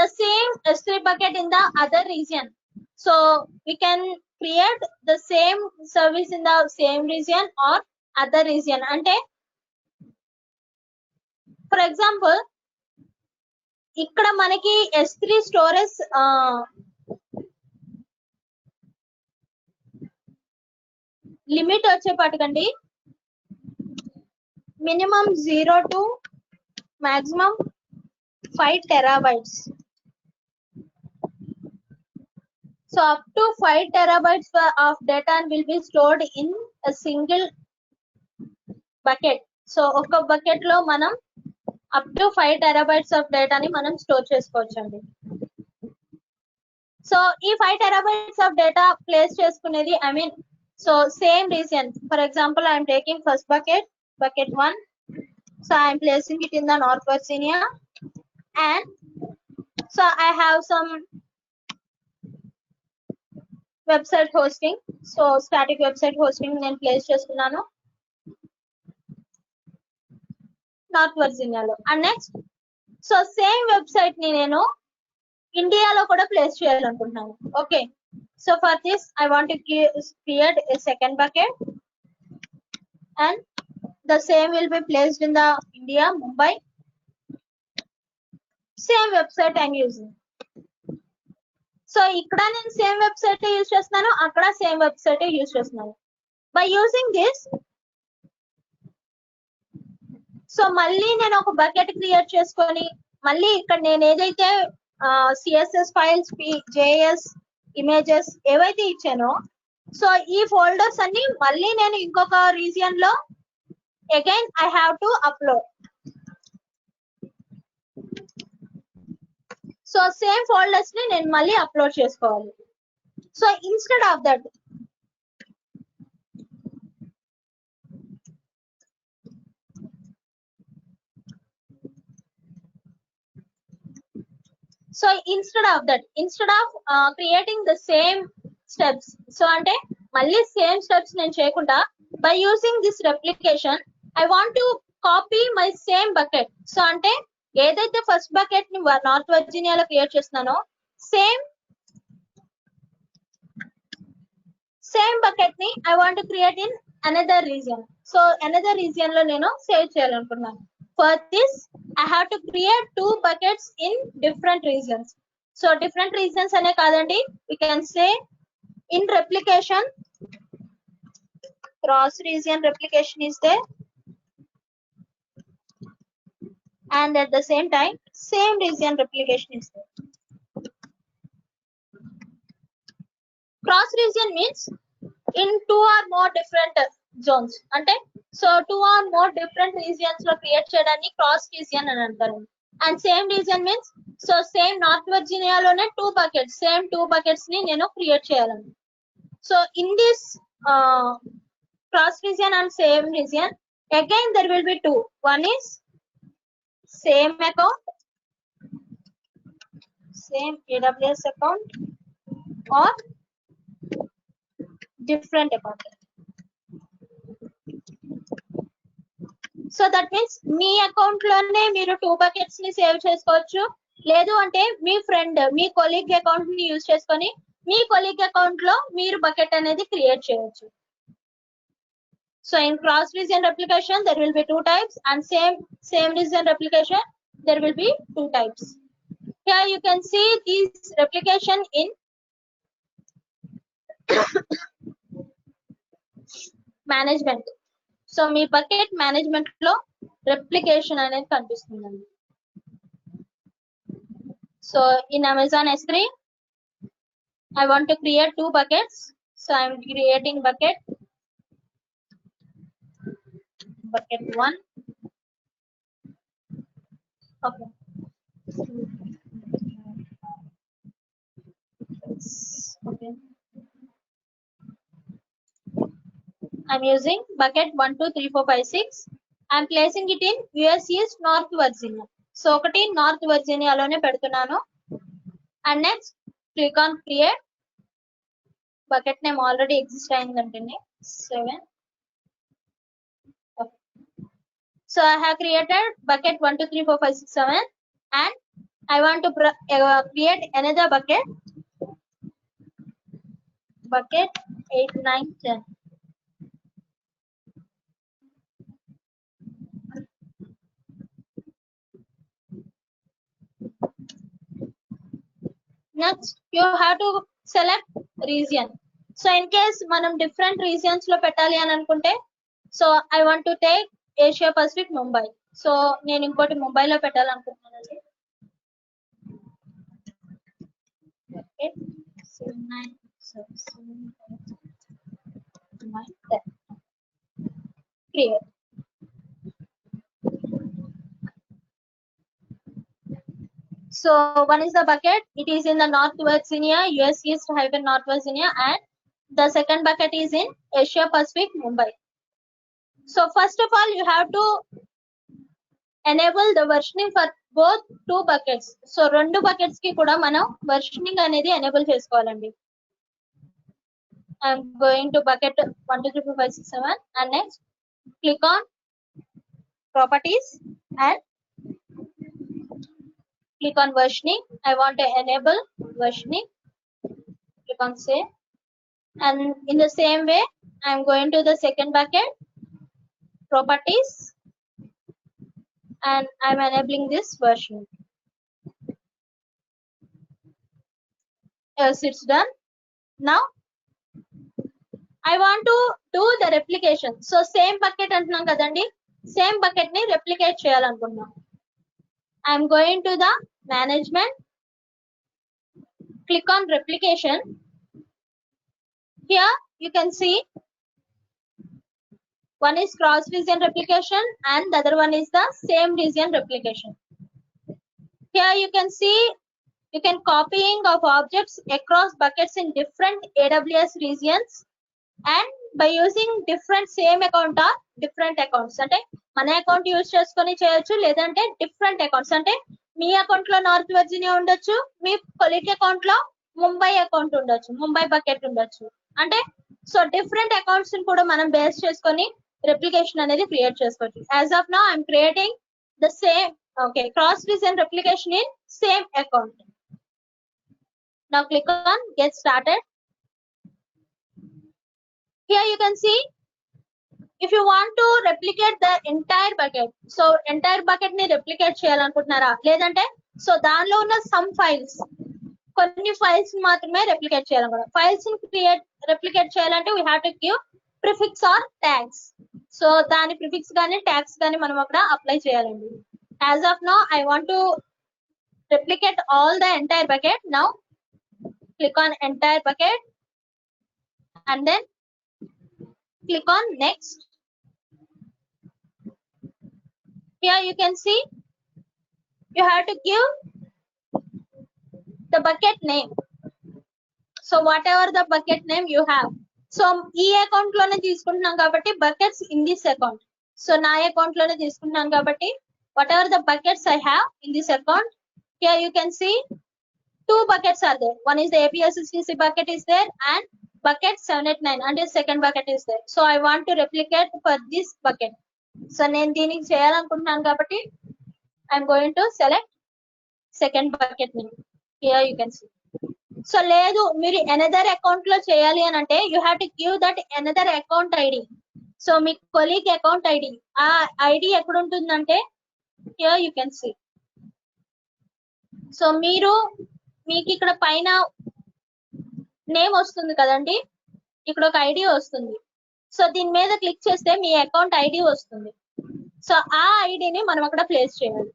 [SPEAKER 2] the same S3 bucket in the other region. So we can create the same service in the same region or other region. Ante, for example, ఇక్కడ మనకి S3 storage limit వచ్చేపాటికండి minimum 0 to maximum 5 terabytes. So up to 5 terabytes of data will be stored in a single bucket. So ఒక bucket లో మనం up to 5 terabytes of data ని మనం store చేసుకోవచ్చండి. So ఈ 5 terabytes of data ప్లేస్ చేసుకునేది so same region. For example, I am taking first bucket 1. So I am placing it in the North Virginia, and so I have some website hosting. So static website hosting నేను place చేస్తున్నాను north వర్జీనియాలో. And next so same website ని నేను ఇండియాలో కూడా place చేయాలనుకుంటున్నాను. Okay, so for this I want to create a second bucket, and the same will be placed in the India, Mumbai. Same website I'm using. So ఇక్కడ నేను same website use చేస్తున్నాను, అక్కడ same website use చేస్తున్నాను. By using this, so మళ్ళీ నేను ఒక bucket create చేసుకొని మళ్ళీ ఇక్కడ నేను ఏదైతే సిఎస్ఎస్ ఫైల్స్, జేఎస్ ఇమేజెస్ ఏవైతే ఇచ్చానో, సో ఈ ఫోల్డర్స్ అన్ని మళ్ళీ నేను ఇంకొక రీజియన్ లో again I have to upload. So same folders ని నేను మళ్ళీ అప్లోడ్ చేసుకోవాలి. So instead of that, so instead of creating the same steps, so ante malli same steps నేను చేయకుండా by using this replication I want to copy my same bucket. So అంటే ఏదైతే first bucket ని north వర్జీనియాలో create చేస్తున్నానో same bucket ని I want to create in another region. So another region లో నేను save చేయాలనుకున్నాను. For this I have to create 2 buckets in different regions. So different regions ane kadandi, we can say in replication cross region replication is there, and at the same time same region replication is there. Cross region means in 2 or more different zones. అంటే so 2 or more different regions లో create చేయడాన్ని cross region అని అంటారు. And same region means so same north వర్జీనియాలోనే 2 buckets, same 2 buckets ని నేను create చేయాలని. So in this cross region and same region again there will be 2. One is same account, same AWS account, or different account. So that means me account లోనే మీరు 2 buckets ని save చేసుకోవచ్చు. లేదు అంటే మీ friend మీ colleague account ని use చేసుకొని మీ colleague account లో మీరు బకెట్ అనేది క్రియేట్ చేయొచ్చు. So in cross region replication there will be 2 types, and same region replication there will be 2 types. Here you can see these replication in management. So me bucket management లో replication అనేది కనిపిస్తుందండి. So in Amazon S3 I want to create 2 buckets. So I am creating bucket 1. Okay. Okay. I'm using bucket 1, 2, 3, 4, 5, 6. I'm placing it in US East North Virginia. So ఒకటి North Virginia లోనే పెడుతున్నాను. And next click on create. Bucket name already exist అయిందంటండి 7. Okay. So I have created bucket 1, 2, 3, 4, 5, 6, 7, and I want to create another bucket 8, 9, 10. Next you have to select region. So in case manam different regions lo petali ani anukunte, so I want to take Asia Pacific Mumbai. So nenu inkoti Mumbai lo petali anukuntunnanu. Okay, 7, 9, 7, 9, 10. Create. So one is the bucket, it is in the North Virginia, US East - North Virginia, and the second bucket is in Asia Pacific Mumbai. So first of all you have to enable the versioning for both 2 buckets. So రెండు buckets ki kuda manam versioning anedi enable chesukovalandi. I am going to bucket 1, 2, 3, 4, 5, 6, 7, and next click on properties and click on versioning. I want to enable versioning. Click on save, and in the same way I am going to the second bucket properties and I am enabling this version. Yes, it's done. Now I want to do the replication. So same bucket antunam kadandi, same bucket ni replicate cheyalantunnam. I am going to the management, click on replication. Here you can see one is cross region replication and the other one is the same region replication. Here you can see you can copying of objects across buckets in different AWS regions, and by using different same account or different accounts. అంటే మన account use చేసుకొని చేయొచ్చు, లేదంటే different accounts, అంటే మీ account లో north Virginia ఉండొచ్చు, మీ colleague account లో Mumbai account ఉండొచ్చు, ముంబై బకెట్ ఉండొచ్చు. అంటే సో డిఫరెంట్ అకౌంట్స్ ని కూడా మనం బేస్ చేసుకొని రెప్లికేషన్ అనేది క్రియేట్ చేసుకోవచ్చు. As of now I'm creating the same cross region replication in same account. Now click on get started. Here you can see if you want to replicate the entire bucket, so entire bucket ni replicate చేయాలనుకుంటున్నారా, లేదంటే so దానిలో ఉన్న some files, కొన్ని files మాత్రమే replicate చేయాలనుకుంటున్నాం. Files ని replicate చేయాలంటే we have to give prefix or tags. So దాని ప్రిఫిక్స్ గానీ ట్యాగ్స్ గానీ మనం అక్కడ అప్లై చేయాలండి. As of now I want to replicate all the entire bucket. Now click on entire bucket and then click on next. Here you can see you have to give the bucket name. So whatever the bucket name you have, so ఈ account లోనే తీసుకుంటున్నాం కాబట్టి buckets in this account. So నా account లోనే తీసుకుంటున్నాను కాబట్టి whatever the buckets I have in this account, here you can see 2 buckets are there. One is the APSSTC bucket is there, and bucket 789 and the second bucket is there. So I want to replicate for this bucket. So నేను దీనికి చేయాలనుకుంటున్నాను కాబట్టి I'm going to select second bucket name. Here you can see. So లేదు మీరు another account లో చేయాలి అని అంటే you have to give that another account ID. So మీ కొలీగ్ అకౌంట్ ఐడి, ఆ ఐడి ఎక్కడ ఉంటుందంటే here you can see. So మీకు ఇక్కడ పైన నేమ్ వస్తుంది కదండి, ఇక్కడ ఒక ఐడి వస్తుంది. సో దీని మీద క్లిక్ చేస్తే మీ అకౌంట్ ఐడి వస్తుంది. సో ఆ ఐడిని మనం అక్కడ ప్లేస్ చేయాలి.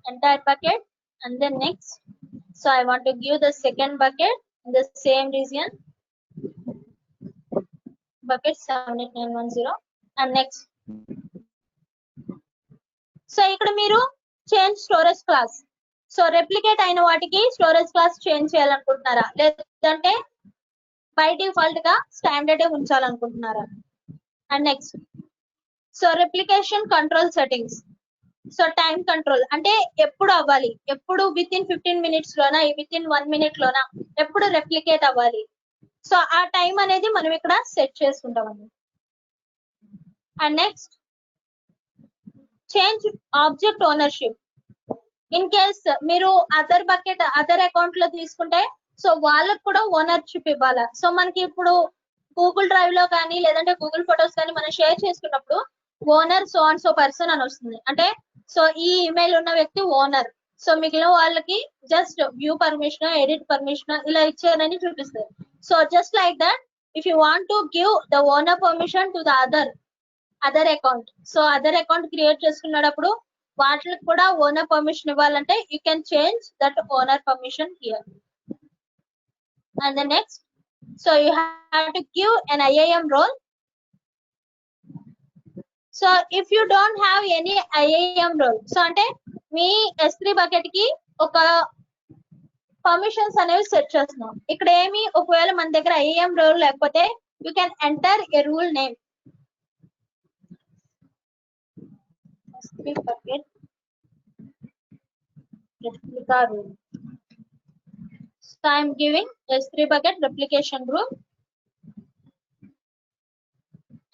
[SPEAKER 2] Entire bucket and then next. So I want to give the second bucket in the same region, bucket 78910 and next. So ఇక్కడ మీరు change storage class. So replicate అయిన వాటికి స్టోరేజ్ క్లాస్ చేంజ్ చేయాలనుకుంటున్నారా, లేదంటే బై డిఫాల్ట్ గా standard ఉంచాలనుకుంటున్నారా? And next, so replication control settings. So time control అంటే ఎప్పుడు అవ్వాలి, ఎప్పుడు విత్ ఇన్ 15 minutes లోనా, విత్ ఇన్ 1 minute లోనా, ఎప్పుడు రెప్లికేట్ అవ్వాలి. సో ఆ టైం అనేది మనం ఇక్కడ సెట్ చేసుకుంటామండి. And next, change object ownership. In case మీరు అదర్ అకౌంట్ లో తీసుకుంటే సో వాళ్ళకు కూడా ఓనర్షిప్ ఇవ్వాలా. సో మనకి ఇప్పుడు గూగుల్ డ్రైవ్ లో కానీ లేదంటే గూగుల్ ఫొటోస్ కానీ మనం షేర్ చేసుకున్నప్పుడు owner so and so person అని వస్తుంది. అంటే సో ఈ ఇమెయిల్ ఉన్న వ్యక్తి ఓనర్. సో మిగిలిన వాళ్ళకి just view permission, edit permission ఇలా ఇచ్చారని చూపిస్తారు. So just like that if you want to give the owner permission to the other account, so other account create చేసుకున్నప్పుడు వాటికి కూడా ఓనర్ పర్మిషన్ ఇవ్వాలంటే you can change that owner permission here. And the next, so you have to give an IAM role. So if you don't have any IAM role, so అంటే మీ S3 bucket కి ఒక permissions అనేవి set చేస్తున్నాం. ఇక్కడ ఏమి ఒకవేళ మన దగ్గర IAM రోల్ లేకపోతే you can enter a rule name. S3 bucket replica rule. So I am giving S3 bucket replication rule.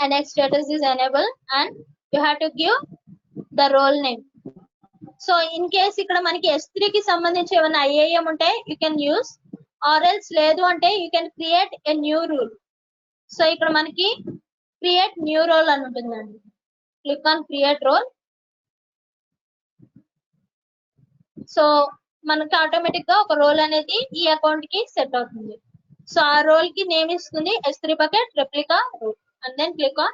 [SPEAKER 2] And next status is enable and you have to give the role name. So in case ఇక్కడ మనకి S3 కి సంబంధించి ఏమైనా IAM ఉంటే you can use, or else లేదు అంటే you can create a new rule. So ఇక్కడ మనకి create new role అని ఉంటుందండి. Click on create role. So మనకి ఆటోమేటిక్ గా ఒక రోల్ అనేది ఈ అకౌంట్ కి సెట్ అవుతుంది. సో ఆ రోల్ కి నేమ్ ఇస్తుంది S3 bucket replica role. And then click on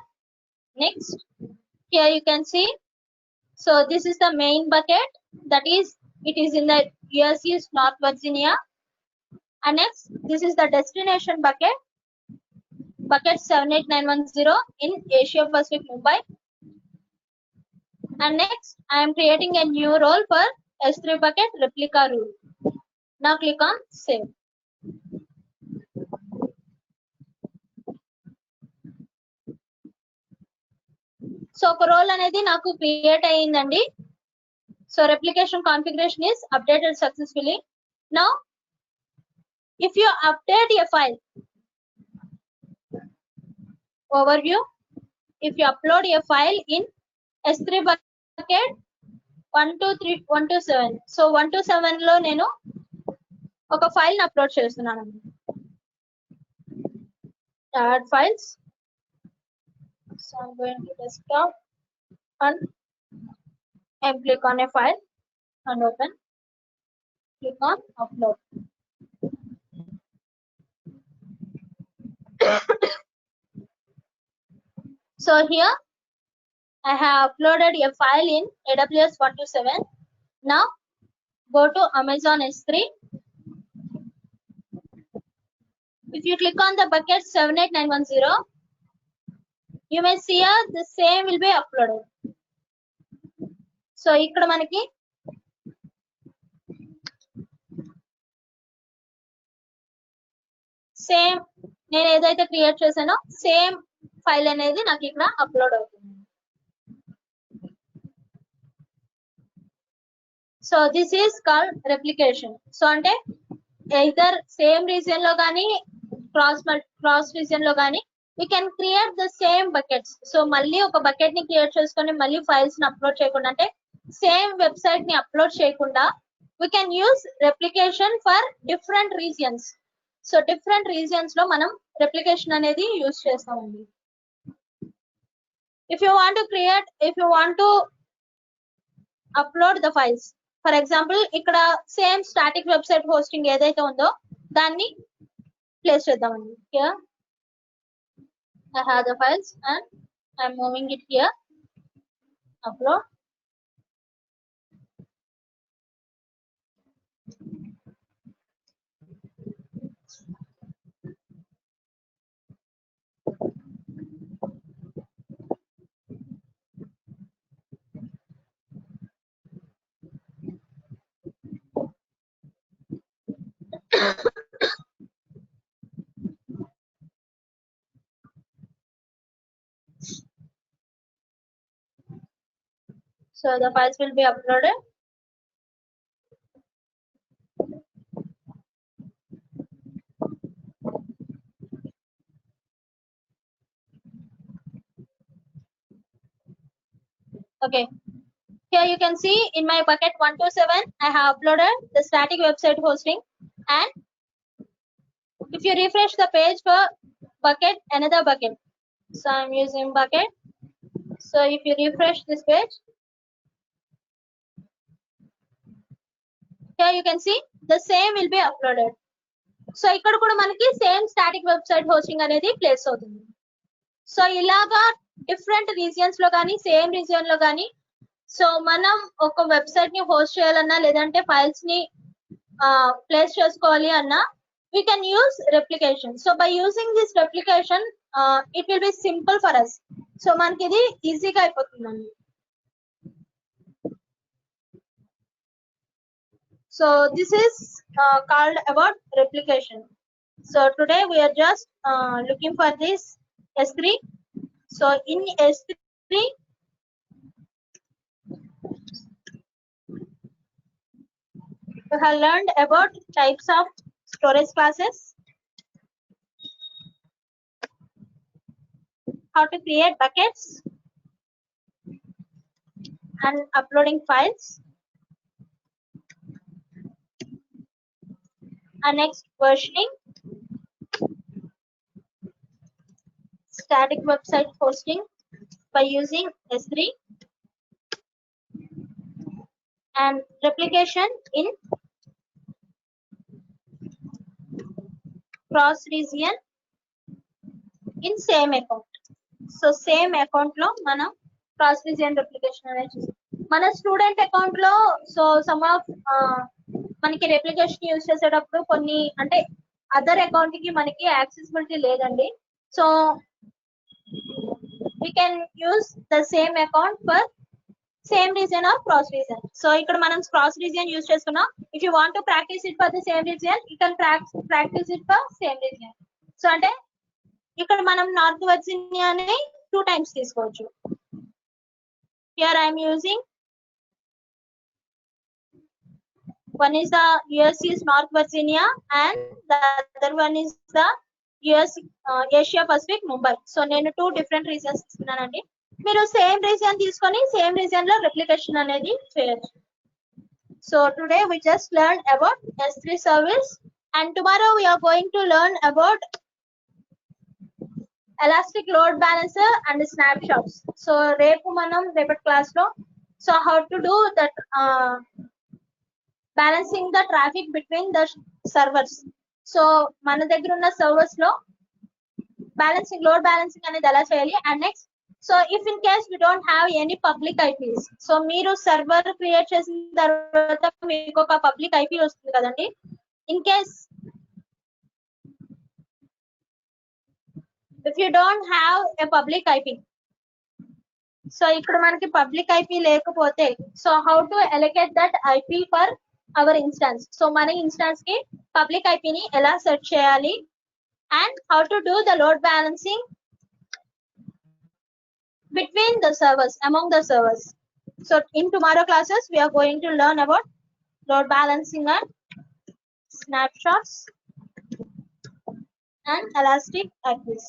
[SPEAKER 2] next. Here you can see, so this is the main bucket, that is it is in the USC North Virginia. And next, this is the destination bucket, bucket 78910 in Asia Pacific, Mumbai. And next, I am creating a new role for S3 bucket replica rule. Now click on save. So ఒక role అనేది నాకు create అయ్యిందండి. So replication configuration is updated successfully. Now if you update a file, overview, if you upload a file in S3 bucket 123.127, so 127 లో నేను ఒక file ని upload చేస్తున్నాను. add files. So I'm going to desktop and click on a file and open. Click on upload. So here I have uploaded a file in AWS 127. Now go to Amazon S3. If you click on the bucket 78910, you may see here the same will be uploaded. So ఇక్కడ మనకి same నేను ఏదైతే create చేశానో same file అనేది నాకు ఇక్కడ upload అవుతుంది. So this is called replication. So అంటే ఎయిదర్ సేమ్ రీజియన్ లో కానీ క్రాస్ రీజియన్ లో కానీ we can create the same buckets. So మళ్ళీ ఒక బకెట్ ని క్రియేట్ చేసుకొని మళ్ళీ ఫైల్స్ ని అప్లోడ్ చేయకుండా అంటే సేమ్ వెబ్సైట్ ని అప్లోడ్ చేయకుండా we can use replication for different regions. So different regions లో మనం రెప్లికేషన్ అనేది యూజ్ చేస్తామండి. if you want to upload the files, for example ఇక్కడ సేమ్ స్టాటిక్ వెబ్సైట్ హోస్టింగ్ ఏదైతే ఉందో దాన్ని ప్లేస్ చేద్దామండి. here I have the files and I'm moving it here, upload. So the files will be uploaded. Okay, here you can see in my bucket 127 I have uploaded the static website hosting, and if you refresh the page for bucket, another bucket, so I'm using bucket. So if you refresh this page, here you can see the same will be uploaded. So ఇక్కడ కూడా మనకి same static website hosting అనేది place అవుతుంది. So ఇలాగా different regions లో కానీ same region లో కానీ సో మనం ఒక వెబ్సైట్ ని హోస్ట్ చేయాలన్నా లేదంటే ఫైల్స్ ని ప్లేస్ చేసుకోవాలి అన్నా we can use replication. So by using this replication it will be simple for us. So మనకి ఇది ఈజీగా అయిపోతుందండి. So this is called about replication. So today we are just looking for this S3. So in S3 we have learned about types of storage classes, how to create buckets and uploading files. And next, versioning, static website hosting by using S3, and replication in cross region in same account. So same account lo manam cross region replication అనేది చూస్తాం. మన student account లో so some of మనకి replication use చేసేటప్పుడు కొన్ని అంటే other account కి మనకి యాక్సెసిబిలిటీ లేదండి. So we can use the same account for same region or cross region. So ఇక్కడ మనం cross region యూజ్ చేసుకున్నాం. if you want to practice it for the same region you can practice it for same region. So అంటే ఇక్కడ మనం north వర్జీనియాని 2 times తీసుకోవచ్చు. here I am using one is the US is North Virginia and the other one is the US Asia Pacific Mumbai. So నేను 2 different regions తీసుకున్నానండి. మీరు same region తీసుకొని same region లో replication అనేది చేయొచ్చు. So today we just learned about S3 service and tomorrow we are going to learn about elastic load balancer and snapshots. So రేపు మనం రేపటి క్లాస్ లో so how to do that balancing the traffic between the servers. So మన దగ్గర ఉన్న servers లో balancing load balancing అనేది ఎలా చేయాలి. And next so if in case we don't have any public IPs, so మీరు సర్వర్ క్రియేట్ చేసిన తర్వాత మీకు ఒక పబ్లిక్ ఐపీ వస్తుంది కదండి. In case if you don't have a public IP, so ఇక్కడ మనకి పబ్లిక్ ఐపీ లేకపోతే so how to allocate that IP for our instance. So మన ఇన్స్టాన్స్ కి పబ్లిక్ ఐపీని ఎలా సెట్ చేయాలి and how to do the load balancing between the servers, among the servers. So in tomorrow classes we are going to learn about load balancing and snapshots, and elastic access.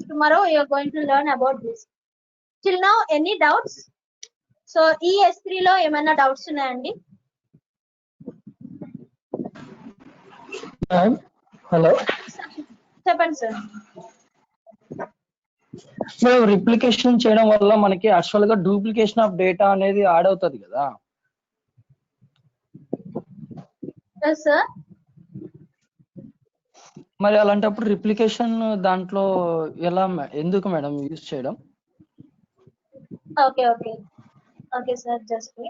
[SPEAKER 2] Tomorrow we are going to learn about this. Till now, any doubts? So ES3 లో ఏమైనా doubts ఉన్నాయండి?
[SPEAKER 3] Hello
[SPEAKER 2] చెప్పండి sir.
[SPEAKER 3] Madam, replication చేయడం వల్ల మనకి actual గా duplication of data అనేది add అవుతుంది కదా.
[SPEAKER 2] సార్
[SPEAKER 3] మరి అలాంటప్పుడు రిప్లికేషన్ దాంట్లో ఎలా ఎందుకు మేడం యూజ్ చేయడం?
[SPEAKER 2] Okay okay okay sir, just